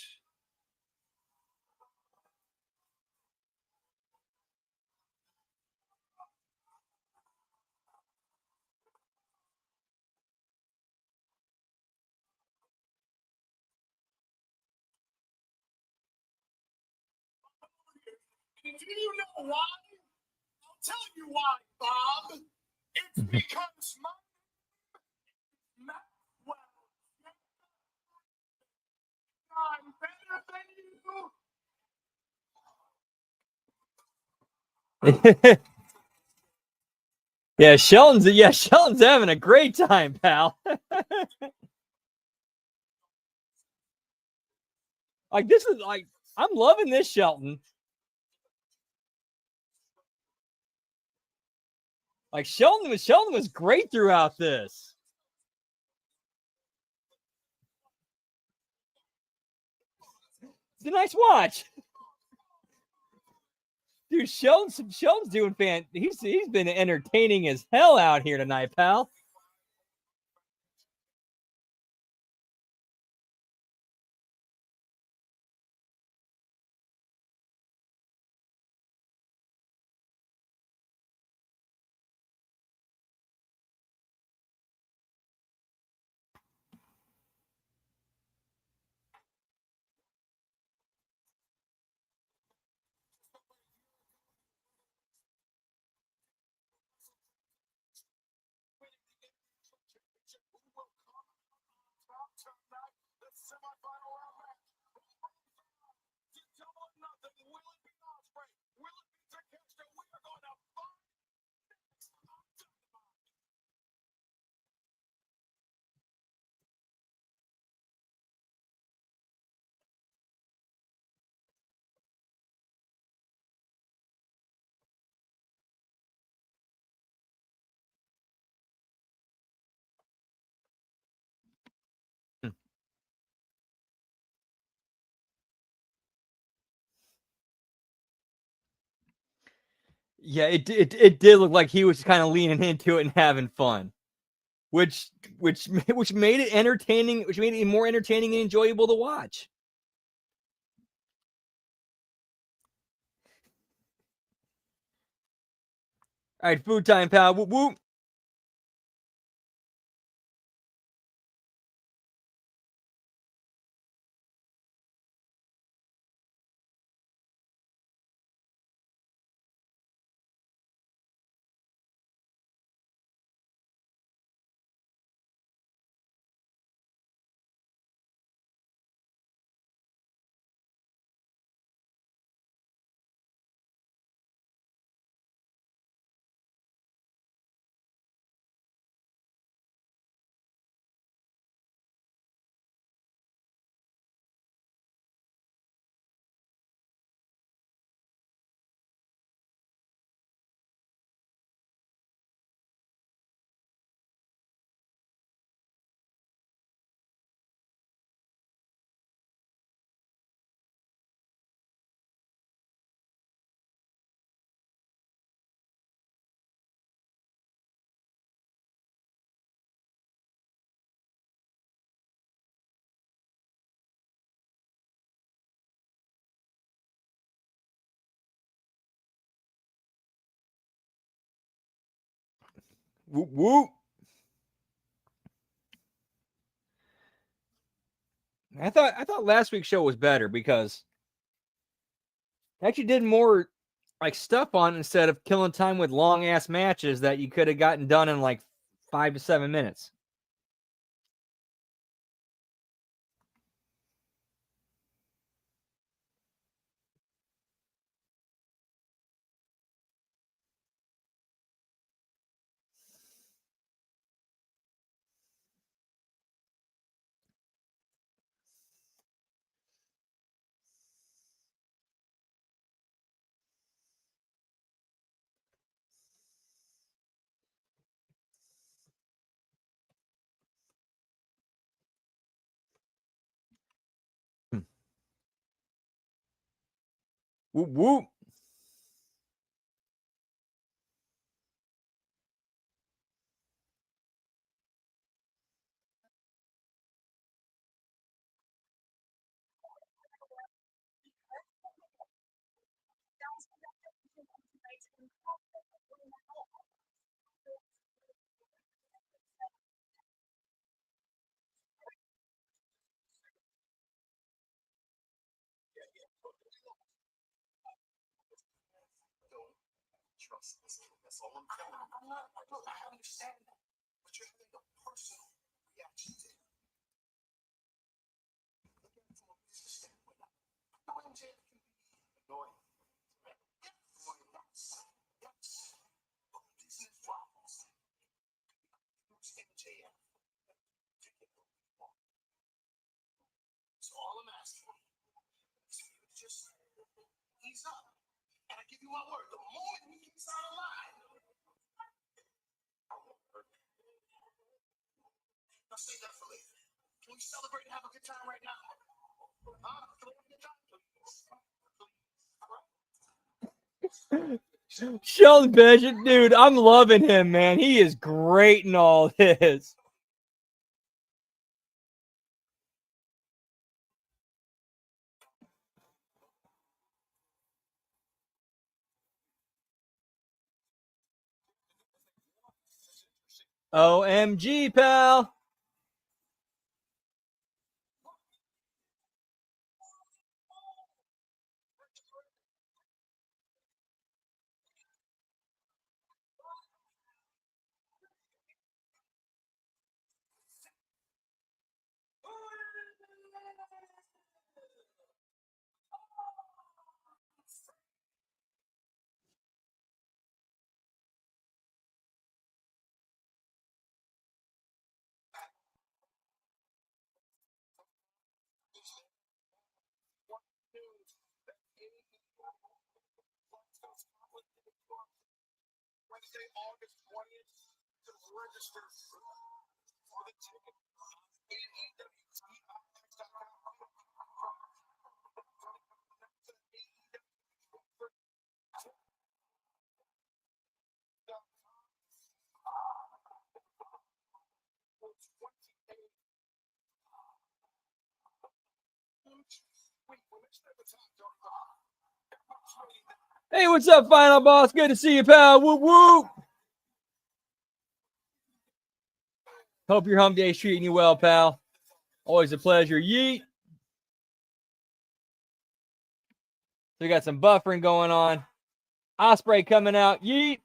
And do you know why? I'll tell you why, Bob. It's because my Maxwell. I'm better than you. Yeah, Sheldon's having a great time, pal. Like this is like I'm loving this Shelton. Like Sheldon was great throughout this. It's a nice watch. Dude, Sheldon's doing he's been entertaining as hell out here tonight, pal. Yeah, it did look like he was kind of leaning into it and having fun, which made it entertaining, which made it more entertaining and enjoyable to watch. All right, food time, pal. Whoop whoop. Whoop whoop. I thought last week's show was better because I actually did more like stuff on it instead of killing time with long ass matches that you could have gotten done in like 5 to 7 minutes. Whoop whoop. Trust this. That's all I'm telling you. I understand that. But you're having a personal reaction to it. Look at it from a business standpoint. Going to jail can be annoying. Yes. you my word. The moment we can sign a line. Now say that for later. Can we celebrate and have a good time right now? Huh? Can we have a good time, please? Sheldon Bishop, dude, I'm loving him, man. He is great in all this. OMG, pal. Wednesday, August 20th, to register for the ticket. Hey, what's up, Final Boss? Good to see you, pal. Whoop, whoop. Hope your hump day's treating you well, pal. Always a pleasure. Yeet. So we got some buffering going on. Osprey coming out. Yeet.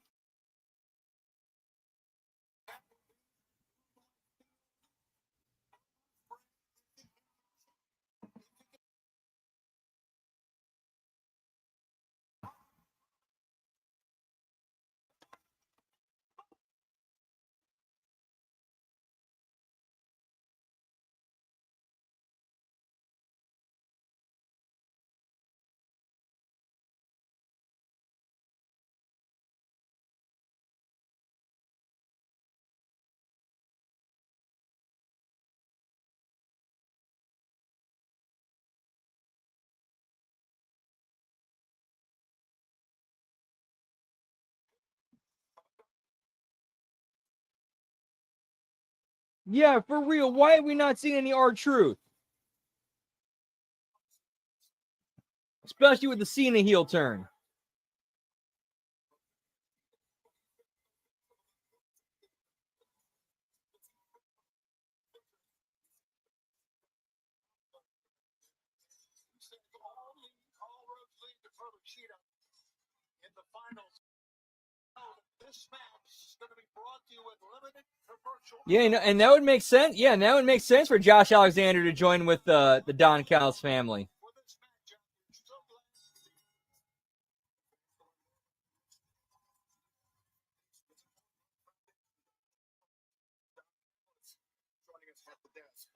Yeah, for real. Why have we not seen any R-Truth? Especially with the Cena heel turn. In the finals, this match is going to be brought to you with limited commercial. Yeah, and that would make sense. Yeah, and that would make sense for Josh Alexander to join with the Don Callis family. For this match, I'm so glad. Joining us at the desk.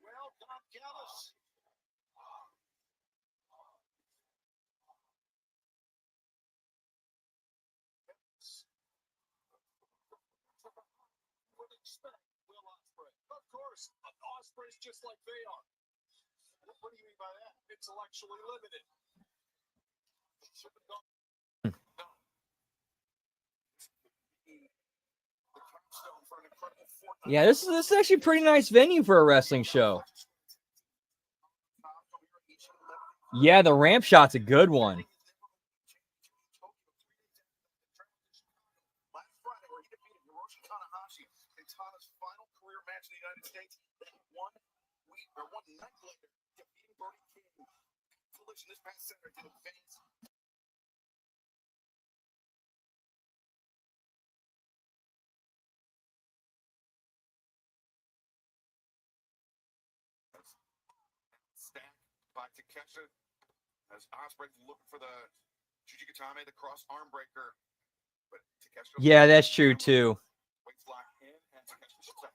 Well, Don Callis. Would expect Will Ospreay. Of course, Ospreay's just like they are. What do you mean by that? Intellectually limited. Yeah, this is actually a pretty nice venue for a wrestling show. Yeah, the ramp shot's a good one. Last Friday, where he defeated Hiroshi Tanahashi in Tana's final career match in the United States. Then 1 week or 1 night later, defeating Brody King. Collision this past Saturday to advance. Stack by Takesha as Ospreay's looking for the Jujikatame, the cross arm breaker. But Takesha. Yeah, that's true too. Weights locked in, and Takesha should have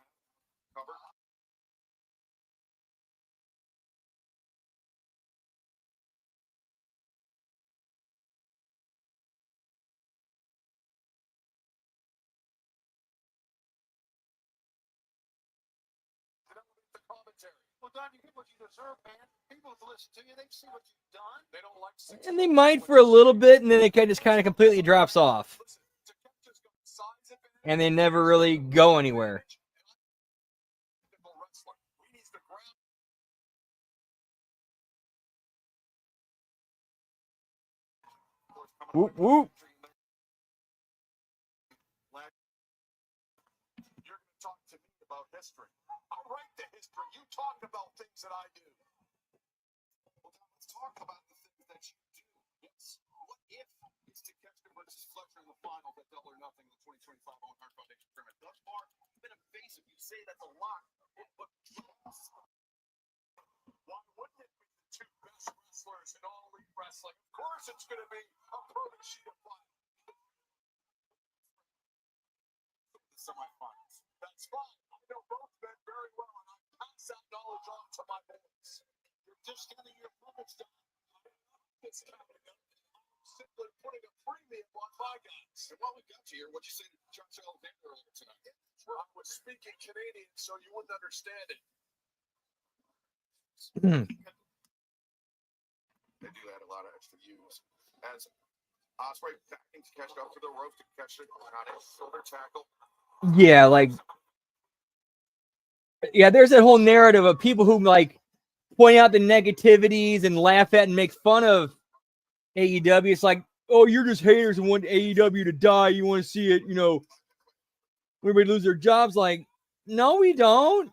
cover. military. Well, Don, you get what you deserve, man. People that listen to you, they see what you've done. They don't like. And they might for a little bit, and then it just kind of completely drops off. And they never really go anywhere. Whoop, whoop. You're going to talk to me about history. I write the history. You talk about things that I do. Well, let's talk about the things that you do. Yes. What if it's Takeshita versus Fletcher in the final at Double or Nothing, the 2025 Owen Hart Foundation tournament? Thus far, it's been evasive. You say that's a lot. But why wouldn't it be the two best wrestlers in all elite wrestling? Of course it's going to be a Takeshita final. The semifinals. That's fine. I know both men very well, and I pass that knowledge on to my boys. You're discounting your opponents down. Discounting them. Simply putting a premium on my guys. And while we got you here, what'd you say to Josh Alexander earlier tonight? I was speaking Canadian, so you wouldn't understand it. They do add a lot of extra views. As Ospreay backing to catch up to the rope to catch it on his shoulder tackle. Yeah, like, yeah, there's that whole narrative of people who like point out the negativities and laugh at and make fun of AEW. It's like, oh, you're just haters and want AEW to die. You want to see it, you know, everybody lose their jobs. Like, no, we don't.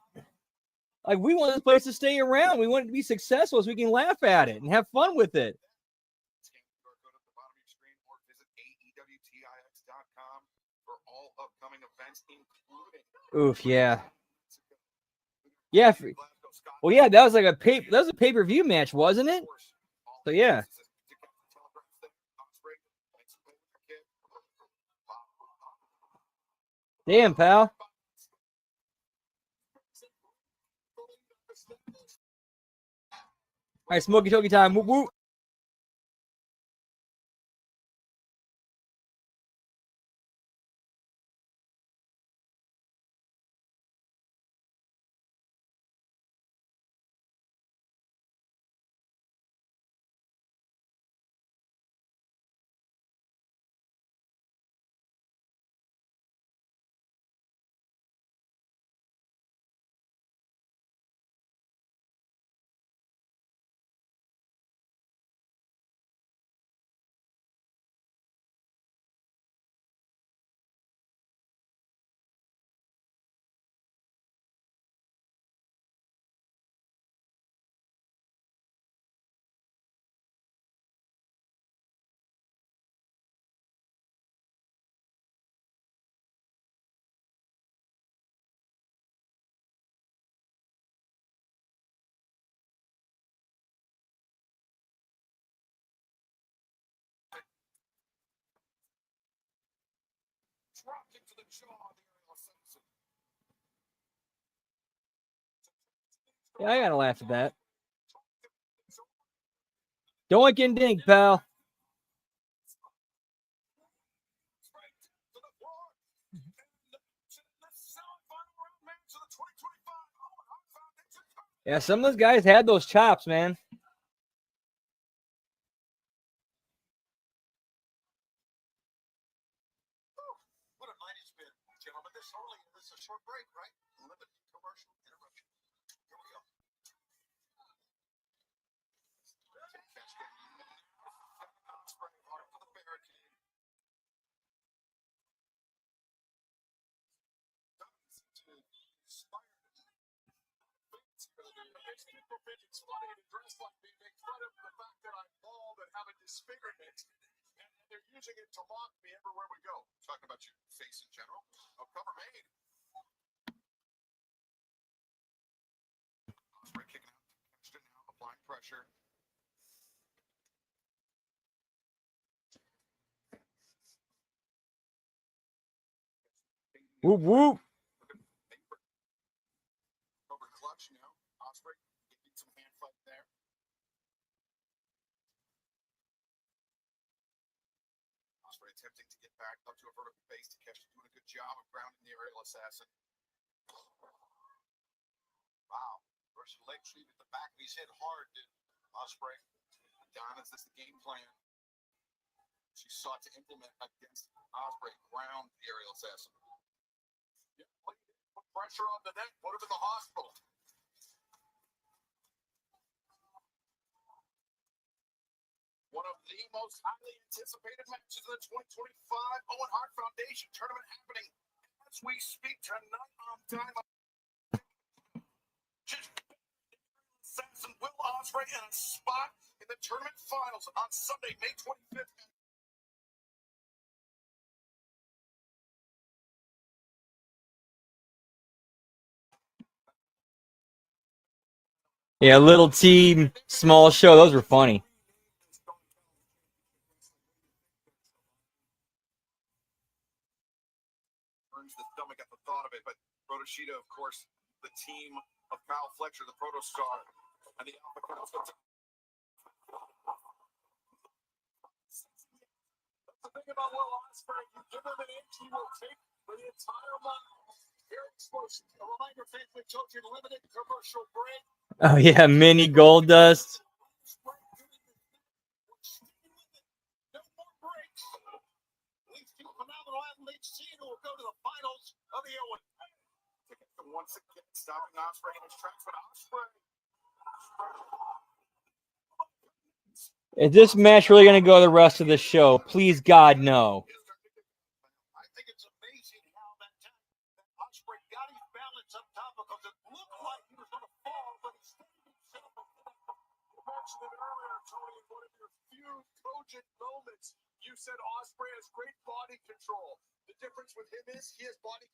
Like, we want this place to stay around. We want it to be successful so we can laugh at it and have fun with it. Oof, yeah. Yeah. Well, yeah, that was like a pay-per-view match, wasn't it? So yeah. Damn, pal. All right, Smoky Toki time. Whoop, whoop. Yeah, I gotta laugh at that. Doink and dink, pal. Yeah, some of those guys had those chops, man. What a night it's been, gentlemen. This is a short break, right? Limited commercial interruption. Here we go. It's funny to dress like me, make fun of the fact that I'm bald and have a disfigurement, and they're using it to mock me everywhere we go. Talking about your face in general. Oh, cover made. Ospreay kicking out. Catched it now, applying pressure. Whoop, whoop. Over clutch now. Ospreay getting some hand fight there. Ospreay attempting to get back up to a vertical base. To catch, doing a good job of grounding the aerial assassin. Wow. First leg sweep at the back of his head hard to Ospreay. Adonis, that's the game plan she sought to implement against Ospreay. Ground the aerial assassin. Yeah, put pressure on the neck, put him in the hospital. One of the most highly anticipated matches of the 2025 Owen Hart Foundation tournament happening as we speak tonight on Dynamite. Assassin Will Ospreay in a spot in the tournament finals on Sunday, May 25th. Yeah, little team, small show. Those were funny. Turns the stomach at the thought of it, but Protoshita, of course, the team of Kyle Fletcher, the Proto Star, and the Alpha Cows. That's the thing about Will Ospreay. You give him an inch, he will take for the entire mile. Very explosive. A reminder, fans, we told you limited commercial break. Oh yeah, mini gold dust. No more breaks. These two phenomenal athletes seen who will go to the finals of the Owen. Once again, stopping Ospreay in his tracks, but Ospreay. Is this match really going to go the rest of the show? Please, God, no. I think it's amazing how that time Ospreay got his balance up top because it looked like he was going to fall, but he steadied himself up. You mentioned it earlier, Tony, one of your few cogent moments. You said Ospreay has great body control. The difference with him is he has body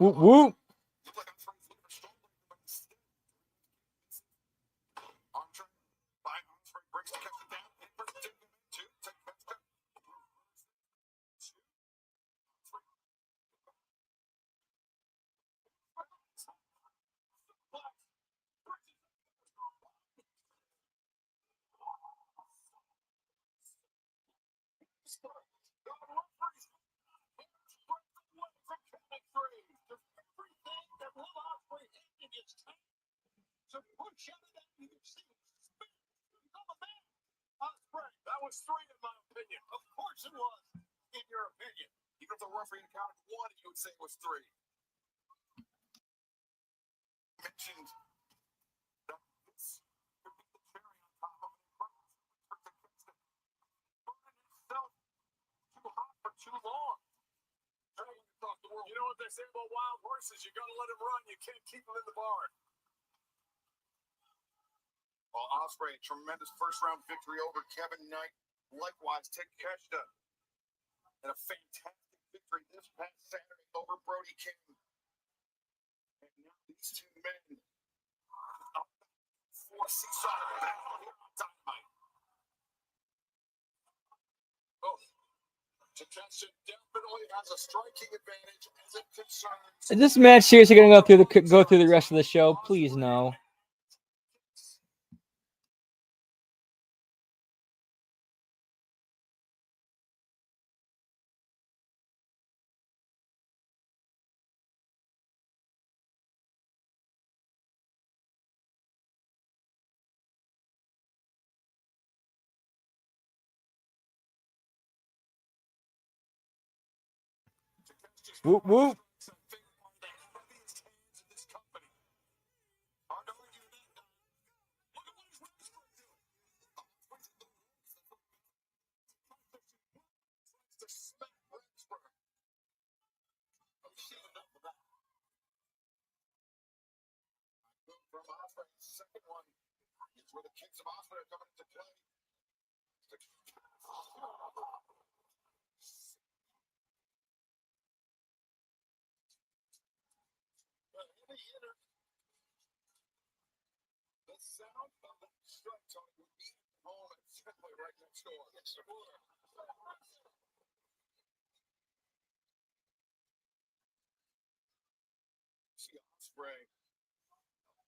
Whoop whoop. Looked like Ospreay's looking for shoulder, but instead, Armstrong by Ospreay brings the catch down. In for the two to Kesta. That was three, in my opinion. Of course it was, in your opinion. Even if the referee counted one, you would say it was three. Mentioned that this could be the cherry on top of it. Burning himself too hot for too long. You know what they say about wild horses? You gotta let them run. You can't keep them in the barn. Well, Ospreay, tremendous first-round victory over Kevin Knight. Likewise, Takeshita, and a fantastic victory this past Saturday over Brody King. And now these two men for seesaw battle here on Dynamite. Oh, Takeshita definitely has a striking advantage as it concerns. Is this match seriously going to go through the rest of the show? Please no. Whoop whoop. From Ospreay's second one is where the kicks of Ospreay are coming into play. The sound of that strike, Tony, would be home and simply right next door. See Ospreay.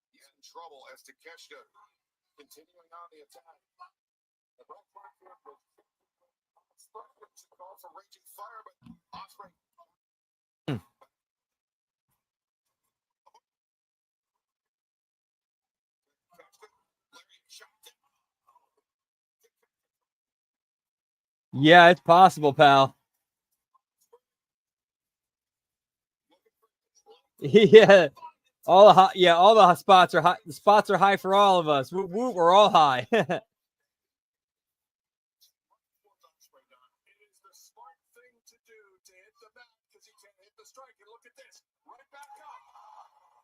He's in trouble as Takeshita continuing on the attack. The right platform was call for raging fire, but Ospreay. Yeah, it's possible, pal. Yeah. All the spots are high. The spots are high for all of us. Whoop, whoop, we're all high. It is the smart thing to do to hit the mat because he can't hit the strike. And look at this. Right back up.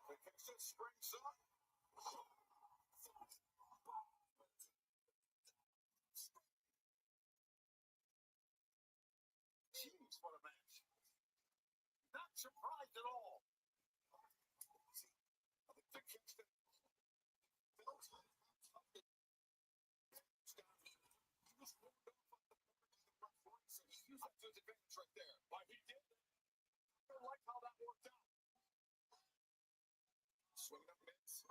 Takeshita springs up. Jeez, what a match. Not surprised at all. Right there. Why he did. I like how that worked out. Swing the mitts.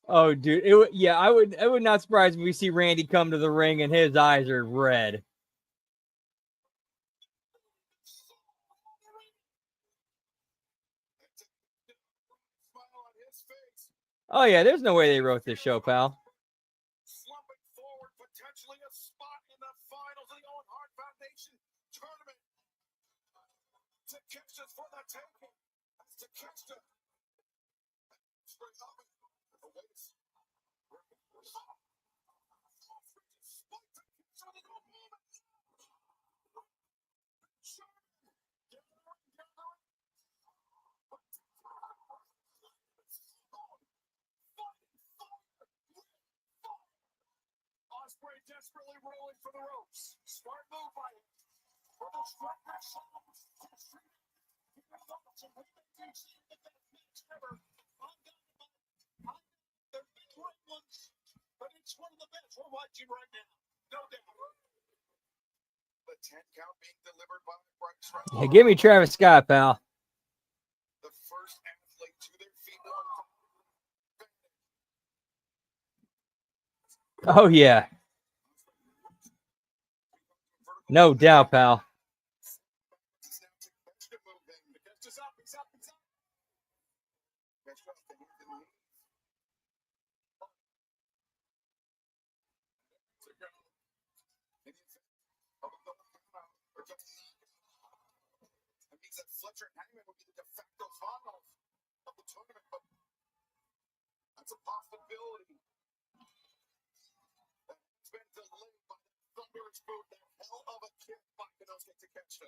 Oh, dude, it would not surprise me if we see Randy come to the ring and his eyes are red. Oh yeah, there's no way they wrote this show, pal. Slumping forward, potentially a spot in the finals of the Owen Hart Foundation tournament. Takeshita's for the taking. That's Takeshita. desperately rolling for the ropes. Smart move by him. For the striker, they're big right ones, but it's one of the best we're watching right now. No doubt. The 10 count being delivered by Bryce right Yeah, give me Travis Scott, pal. The first athlete to their feet. Oh, yeah. No doubt, pal. He's up. He's up. He's up. That means that Fletcher and Hangman will be the de facto finals of the tournament, but that's a possibility. That's been delayed by that thunderous boot, that hell of a kick by Inosuke Takeshita.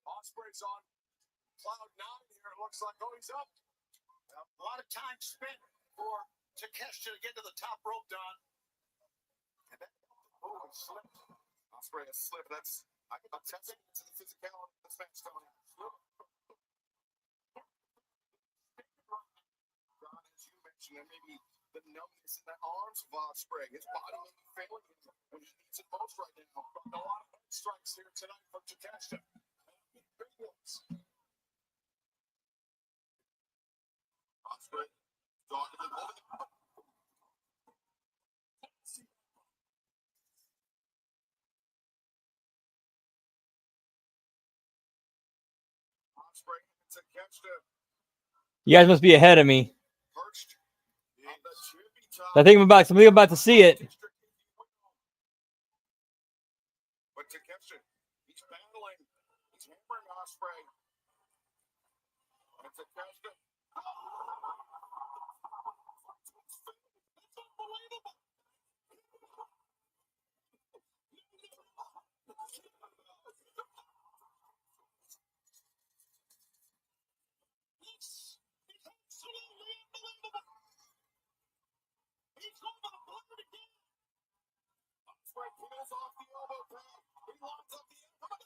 Ospreay's on cloud 9 here. It looks like, oh, he's up. A lot of time spent for Takeshita to get to the top rope, Don. And that slipped. Ospreay has slipped. That's, I'm testing to the physicality of this match, Tony. John, as you mentioned, there may be the numbness in the arms of Ospreay. His body may be failing him when he needs it most right now. A lot of head strikes here tonight from Takeshita. Big ones. Ospreay, doggedly holding it. Ospreay and Takeshita You guys must be ahead of me. perched on the tippy top. I think I'm about to see it. But Takeshita, he's battling. He's hammering Ospreay. And Takeshita. That's unbelievable. This is absolutely unbelievable. He's going to the blood again. Ospreay peels off the elbow pad. He lines up the elbow.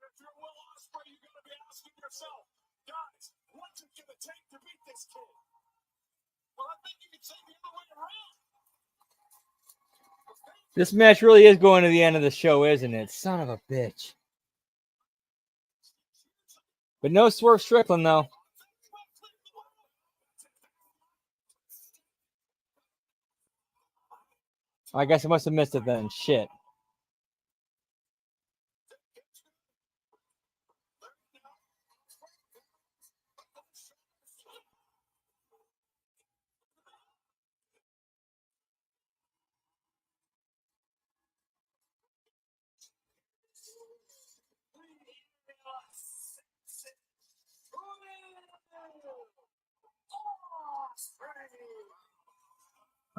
If you're Will Ospreay, you got to be asking yourself, guys, what's it going to take to beat this kid? Well, I think you could say the other way around. This match really is going to the end of the show, isn't it? Son of a bitch. But no Swerve Strickland, though. I guess I must have missed it then. Shit.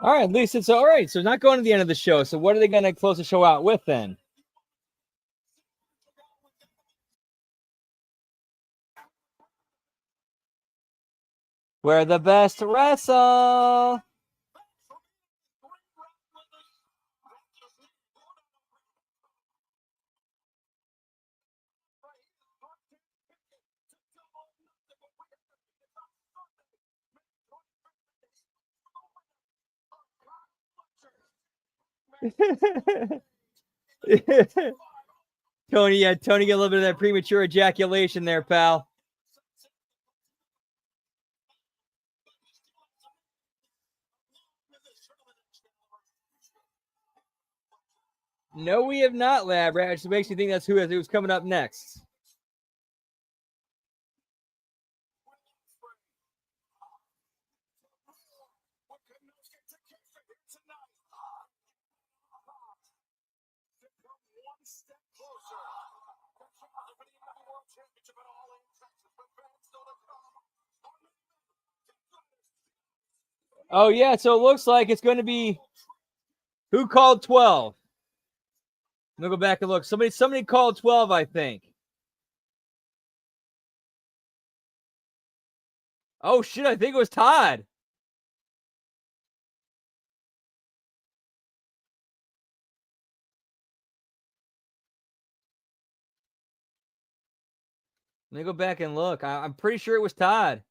All right, at least it's all right. So it's not going to the end of the show. So what are they going to close the show out with then? We're the best to wrestle. Tony get a little bit of that premature ejaculation there, pal. No, we have not, Lab Rat. It makes me think that's who's coming up next. Oh, yeah. So it looks like it's going to be who called 12? Let me go back and look. Somebody called 12, I think. Oh, shit. I think it was Todd. Let me go back and look. I'm pretty sure it was Todd.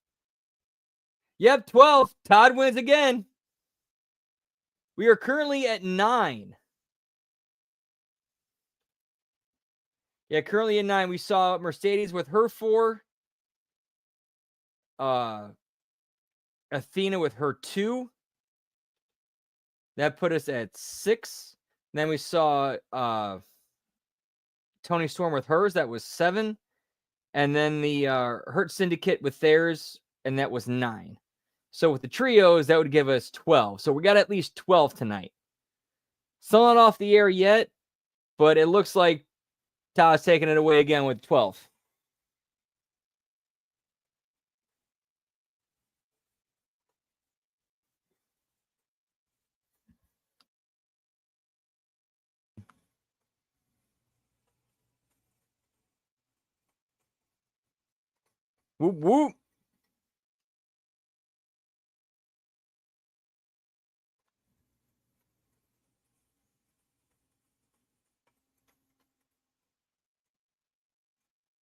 Yep, 12. Todd wins again. We are currently at 9. Yeah, currently at 9. We saw Mercedes with her 4. Athena with her 2. That put us at 6. Then we saw Tony Storm with hers. That was 7. And then the Hurt Syndicate with theirs, and that was 9. So with the trios, that would give us 12. So we got at least 12 tonight. Still not off the air yet, but it looks like Todd's taking it away again with 12. Whoop, whoop.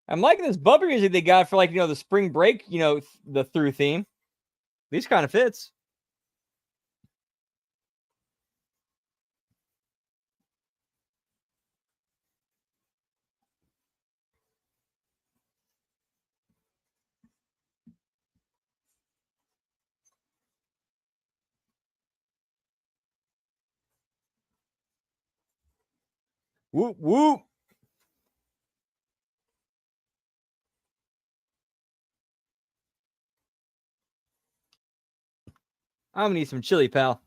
I'm liking this bumper music they got for, like, the spring break, the through theme. These kind of fits. Whoop, whoop. I'm going to need some chili, pal.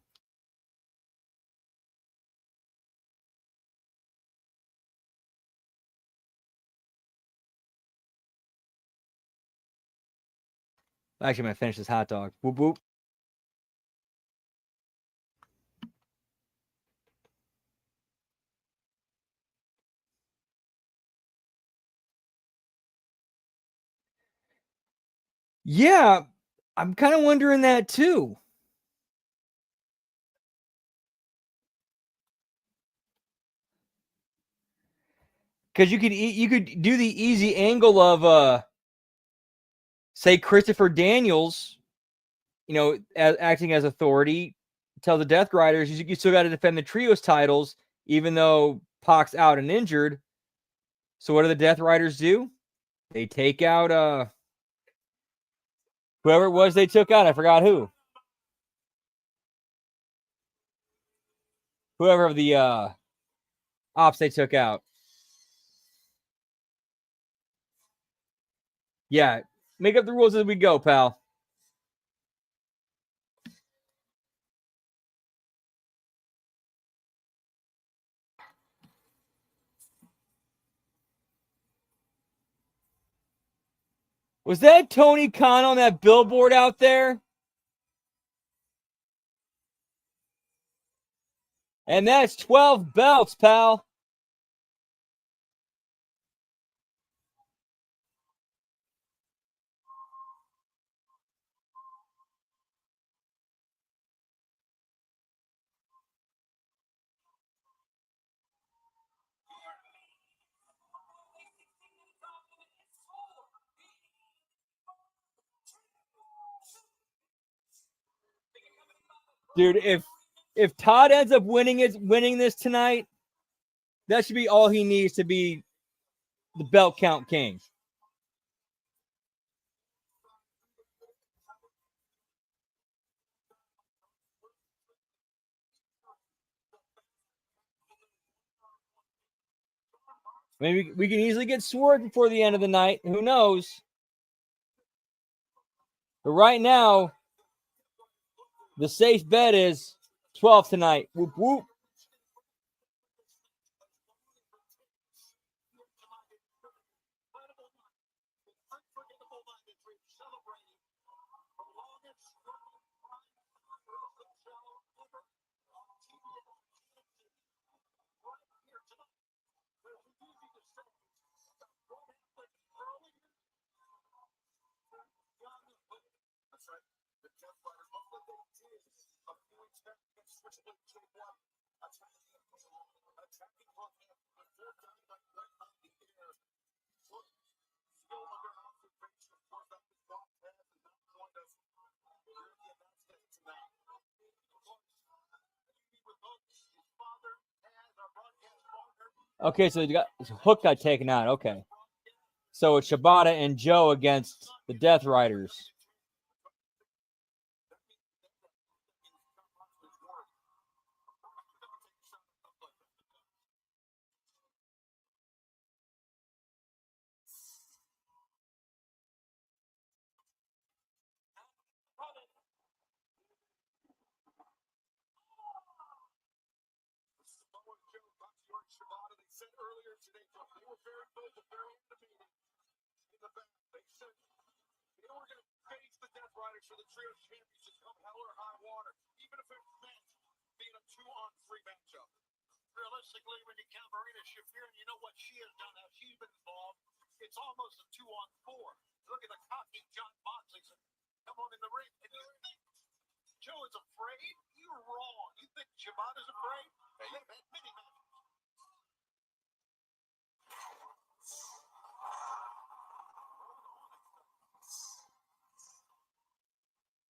Actually, I'm going to finish this hot dog. Whoop, whoop. Yeah, I'm kind of wondering that too. Because you could do the easy angle of say Christopher Daniels, acting as authority, tell the Death Riders you still got to defend the trios titles, even though Pac's out and injured. So what do the Death Riders do? They take out whoever it was they took out. I forgot who. Whoever of the ops they took out. Yeah, make up the rules as we go, pal. Was that Tony Khan on that billboard out there? And that's 12 belts, pal. Dude, if Todd ends up winning this tonight, that should be all he needs to be the belt count king. Maybe we can easily get Swerve before the end of the night. Who knows? But right now, the safe bet is 12 tonight. Whoop, whoop. The Death Riders, look what they did a few weeks back against Switchblade J1, attacking Hump before Dynamite went on the air. Look, still under observation, of course, that was Bob Taz and not joined us here at the announce table tonight. Of course, he with Hook, his father, Taz, our broadcast partner. Okay, so Hook got taken out. Okay. So it's Shibata and Joe against the Death Riders. Shibata, they said earlier today, they were very vocal, very animated in the back. They said they were going to face the Death Riders for the Trio Championship come hell or high water, even if it meant being a 2-on-3 matchup. Realistically, when you count Marina Shafir, and you know what she has done, how she's been involved, it's almost a 2-on-4. Look at the cocky John Moxley. Come on in the ring. And you think Joe is afraid? You're wrong. You think Shibata's afraid? They've had many matches.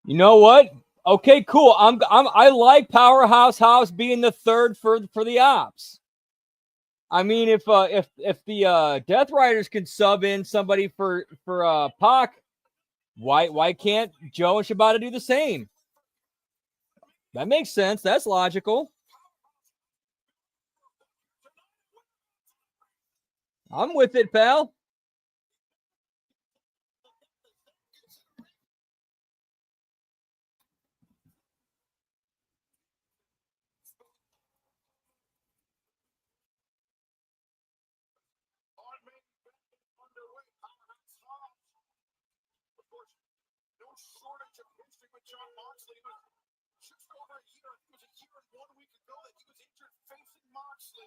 You know what? Okay, cool. I like Powerhouse House being the third for the Ops. I mean, if the Death Riders can sub in somebody for Pac, why can't Joe and Shibata do the same? That makes sense. That's logical. I'm with it, pal. Shortage of history with John Moxley. It was just over a year. It was a year and 1 week ago that he was injured facing Moxley.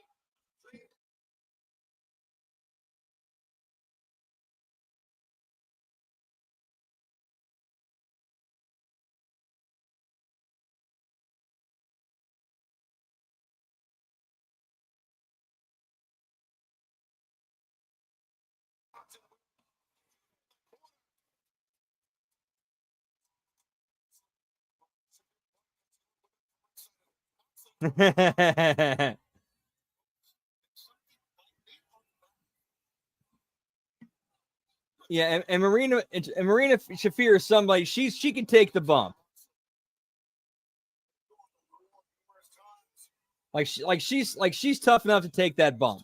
Yeah, and Marina Shafir is somebody she can take the bump. She's tough enough to take that bump.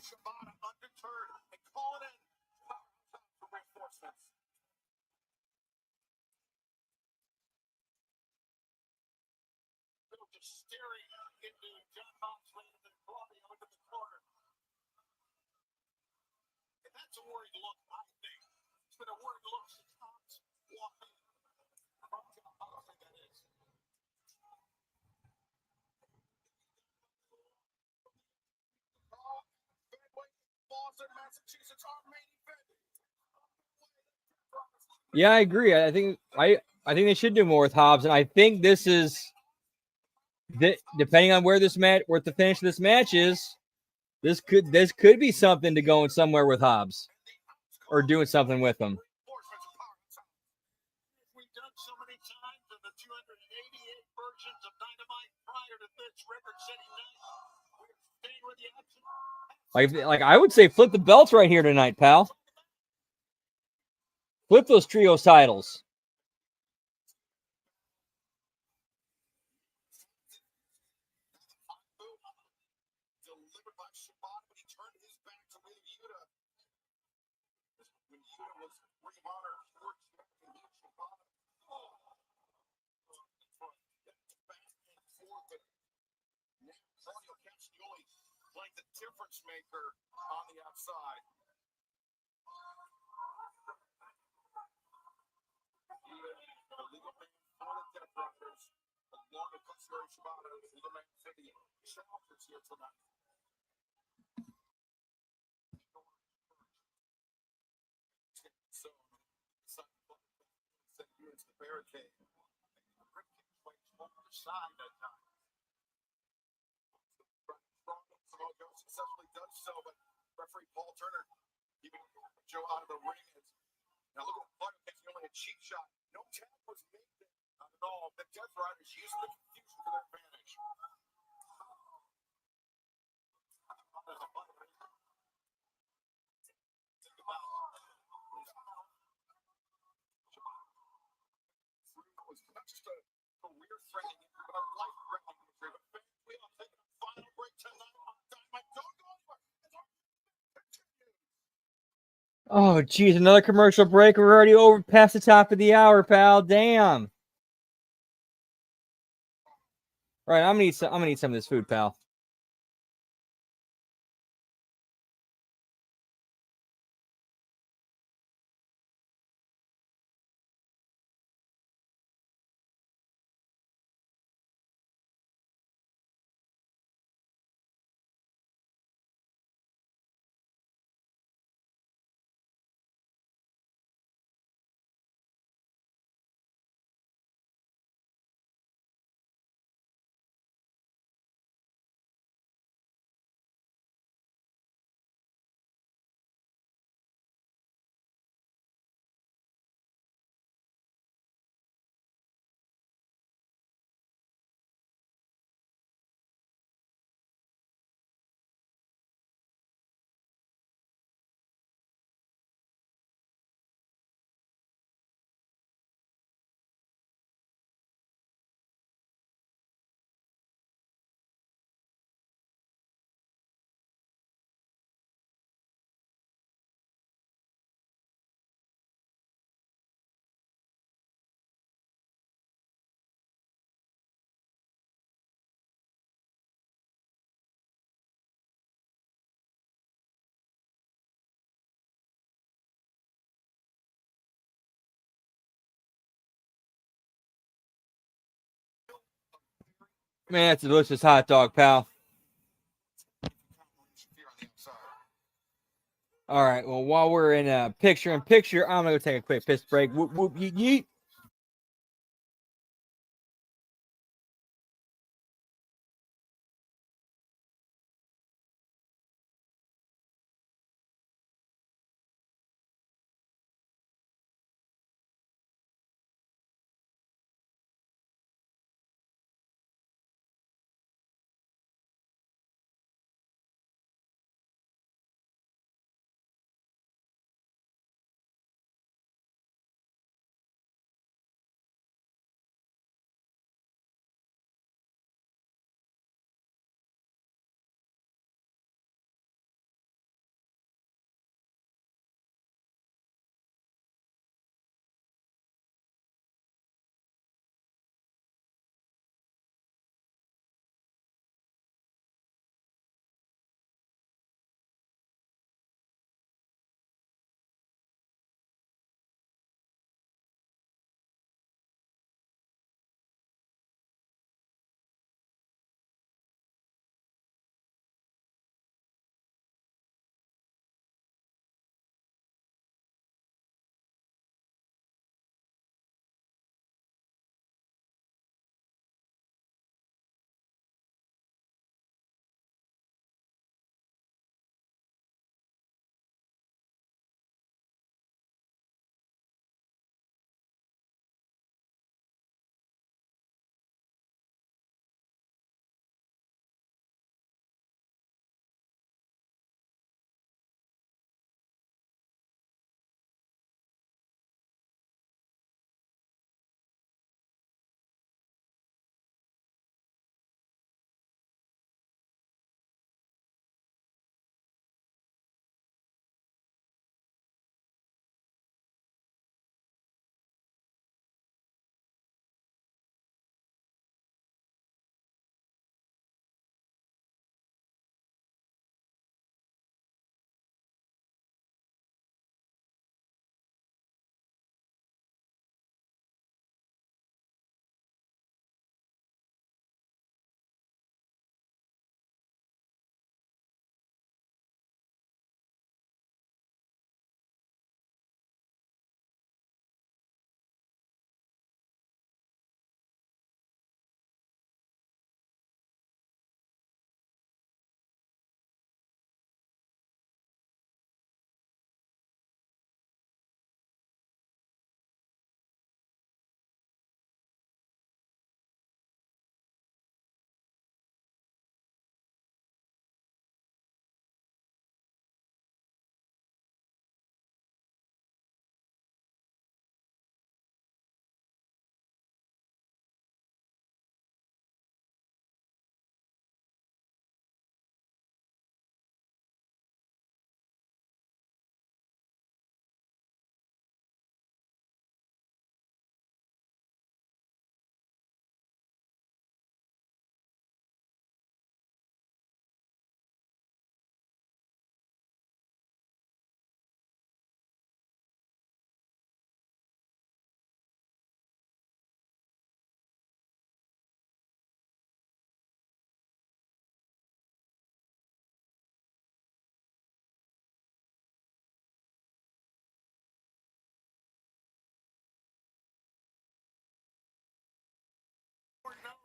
Shibata undeterred and calling in for reinforcements. They're just staring into John Moxley and then Bobby over the corner. And that's a worried look, I think. It's been a worried look since Tom's walked in. From John Moxley, that is. Boston, Massachusetts, our main event. Yeah, I agree. I think they should do more with Hobbs, and I think this is depending on where the finish of this match is. This could be something to going somewhere with Hobbs, or doing something with him. We've done so many times in the 288 versions of Dynamite prior to this record-setting night. We're staying with the action. Like I would say, flip the belts right here tonight, pal. Flip those trios titles. Delivered by Shibata, but he turned his back to Wheeler Yuta. When Yuta was Ring of Honor World Champion, Shibata. Back and forth. Now Claudio Castagnoli playing the difference maker on the outside. The legal man for the Death Riders, along with Katsuyori Shibata, the legal man for the challengers here tonight. So, send you into the barricade. The rib kick plays over the side that time. Samoa Joe successfully does so, but referee Paul Turner keeping Joe out of the ring. Now look at the Claudio Castagnoli, a cheap shot. No tap was made there. Not at all. The Death Riders using the confusion to their advantage. Was not just a career-threatening injury, but a life-threatening injury. But fans, we are taking a final break tonight on Dynamite. Don't go anywhere. Oh, geez, another commercial break. We're already over past the top of the hour, pal. Damn. All right, I'm gonna eat some of this food, pal. Man, that's a delicious hot dog, pal. All right. Well, while we're in a picture-in-picture, I'm gonna go take a quick piss break. Whoop whoop yeet yeet.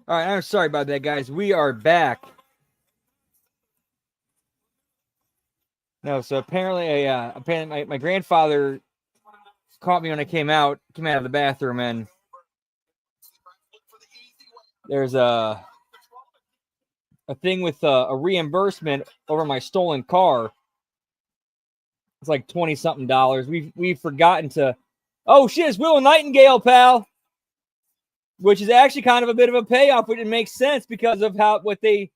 All right, I'm sorry about that, guys. We are back. No, so apparently, my grandfather caught me when I came out of the bathroom, and there's a thing with a reimbursement over my stolen car. It's like $20-something. We've forgotten to. Oh shit! It's Will Nightingale, pal. Which is actually kind of a bit of a payoff, but it makes sense because of what they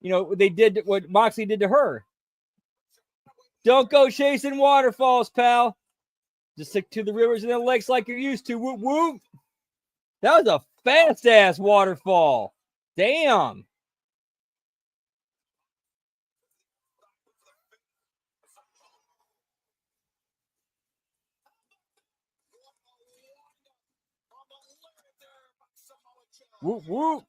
did, what Moxley did to her. Don't go chasing waterfalls, pal. Just stick to the rivers and the lakes like you're used to. Whoop whoop. That was a fast ass waterfall. Damn. Whoop whoop.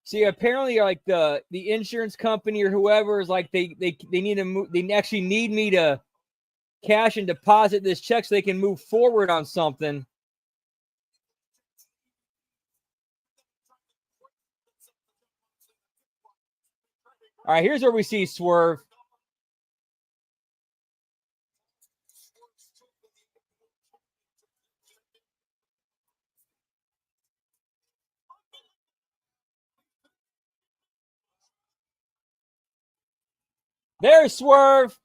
See, apparently, like the insurance company or whoever is like they need to move. They actually need me to cash and deposit this check so they can move forward on something. All right, here's where we see Swerve. There's Swerve.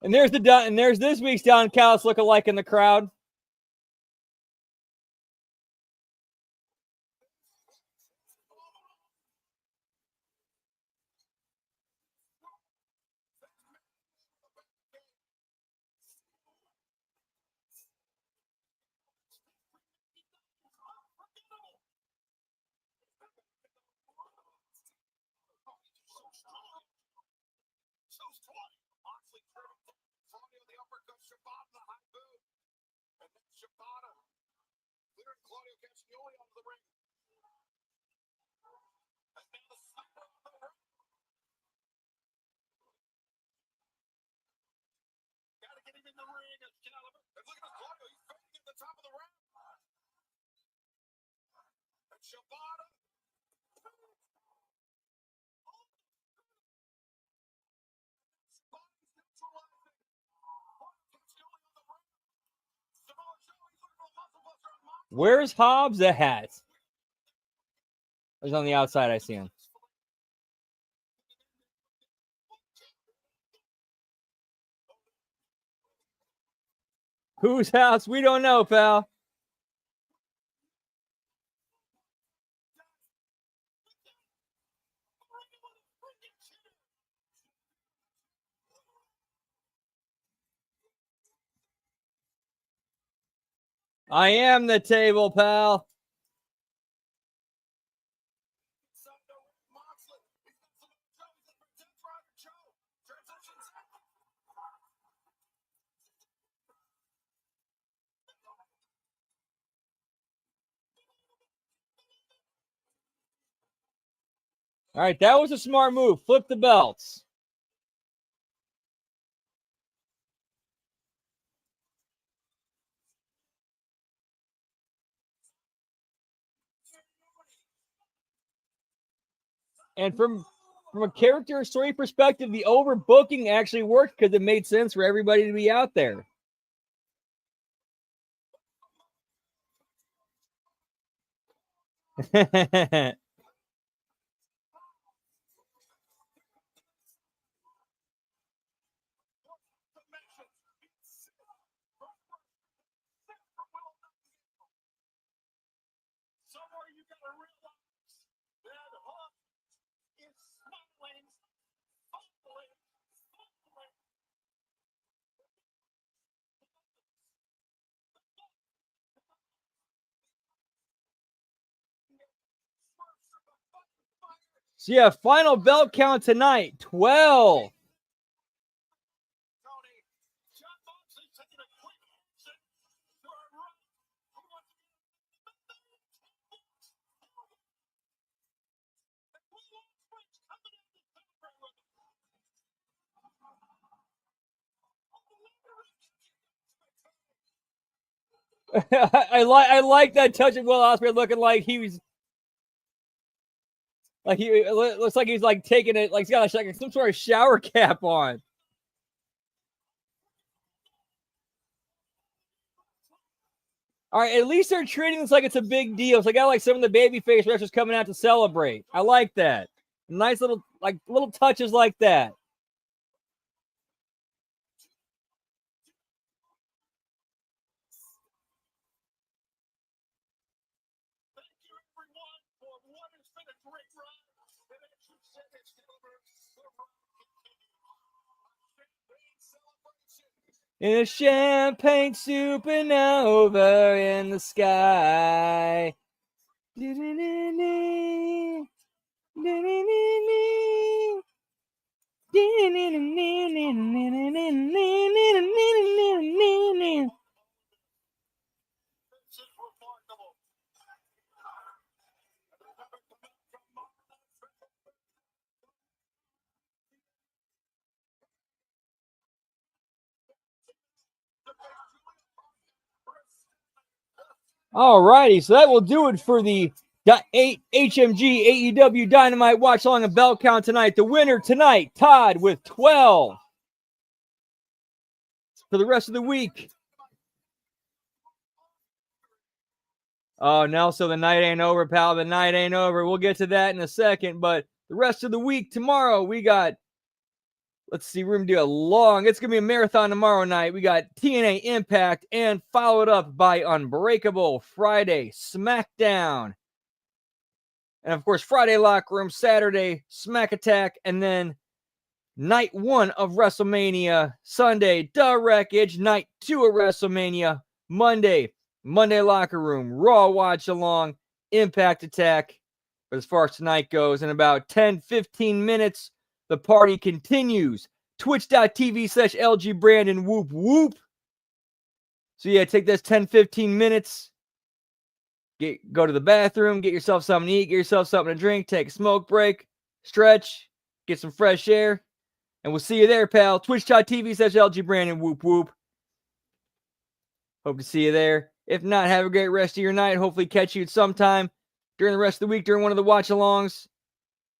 And there's this week's Don Callis lookalike in the crowd. Where's Hobbs at? He's on the outside. I see him. Whose house? We don't know, pal. I am the table, pal. All right, that was a smart move. Flip the belts. And from a character story perspective, the overbooking actually worked because it made sense for everybody to be out there. So yeah, final belt count tonight, 12. I like that touch of Will Ospreay looking like he was like he looks like he's like taking it like he's got like some sort of shower cap on. All right, at least they're treating this like it's a big deal. So I got like some of the babyface wrestlers coming out to celebrate. I like that. Nice little little touches like that. In a champagne supernova in the sky. All righty, so that will do it for the HMG AEW Dynamite Watch Along and Belt Count tonight. The winner tonight, Todd, with 12. For the rest of the week. Oh, Nelson, the night ain't over, pal. The night ain't over. We'll get to that in a second. But the rest of the week, tomorrow, we got, let's see, we're going to do it's going to be a marathon tomorrow night. We got TNA Impact and followed up by Unbreakable Friday, SmackDown. And, of course, Friday Locker Room, Saturday, Smack Attack, and then night 1 of WrestleMania, Sunday, The Wreckage, night 2 of WrestleMania, Monday Locker Room, Raw Watch Along, Impact Attack. But as far as tonight goes, in about 10-15 minutes, the party continues. Twitch.tv/LG Brandon, whoop, whoop. So, yeah, take this 10-15 minutes. Go to the bathroom, get yourself something to eat, get yourself something to drink, take a smoke break, stretch, get some fresh air. And we'll see you there, pal. Twitch.tv/LG Brandon, whoop, whoop. Hope to see you there. If not, have a great rest of your night. Hopefully catch you at some time during the rest of the week during one of the watch-alongs.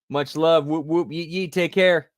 Much love. Whoop, whoop, yeet, yeet. Take care.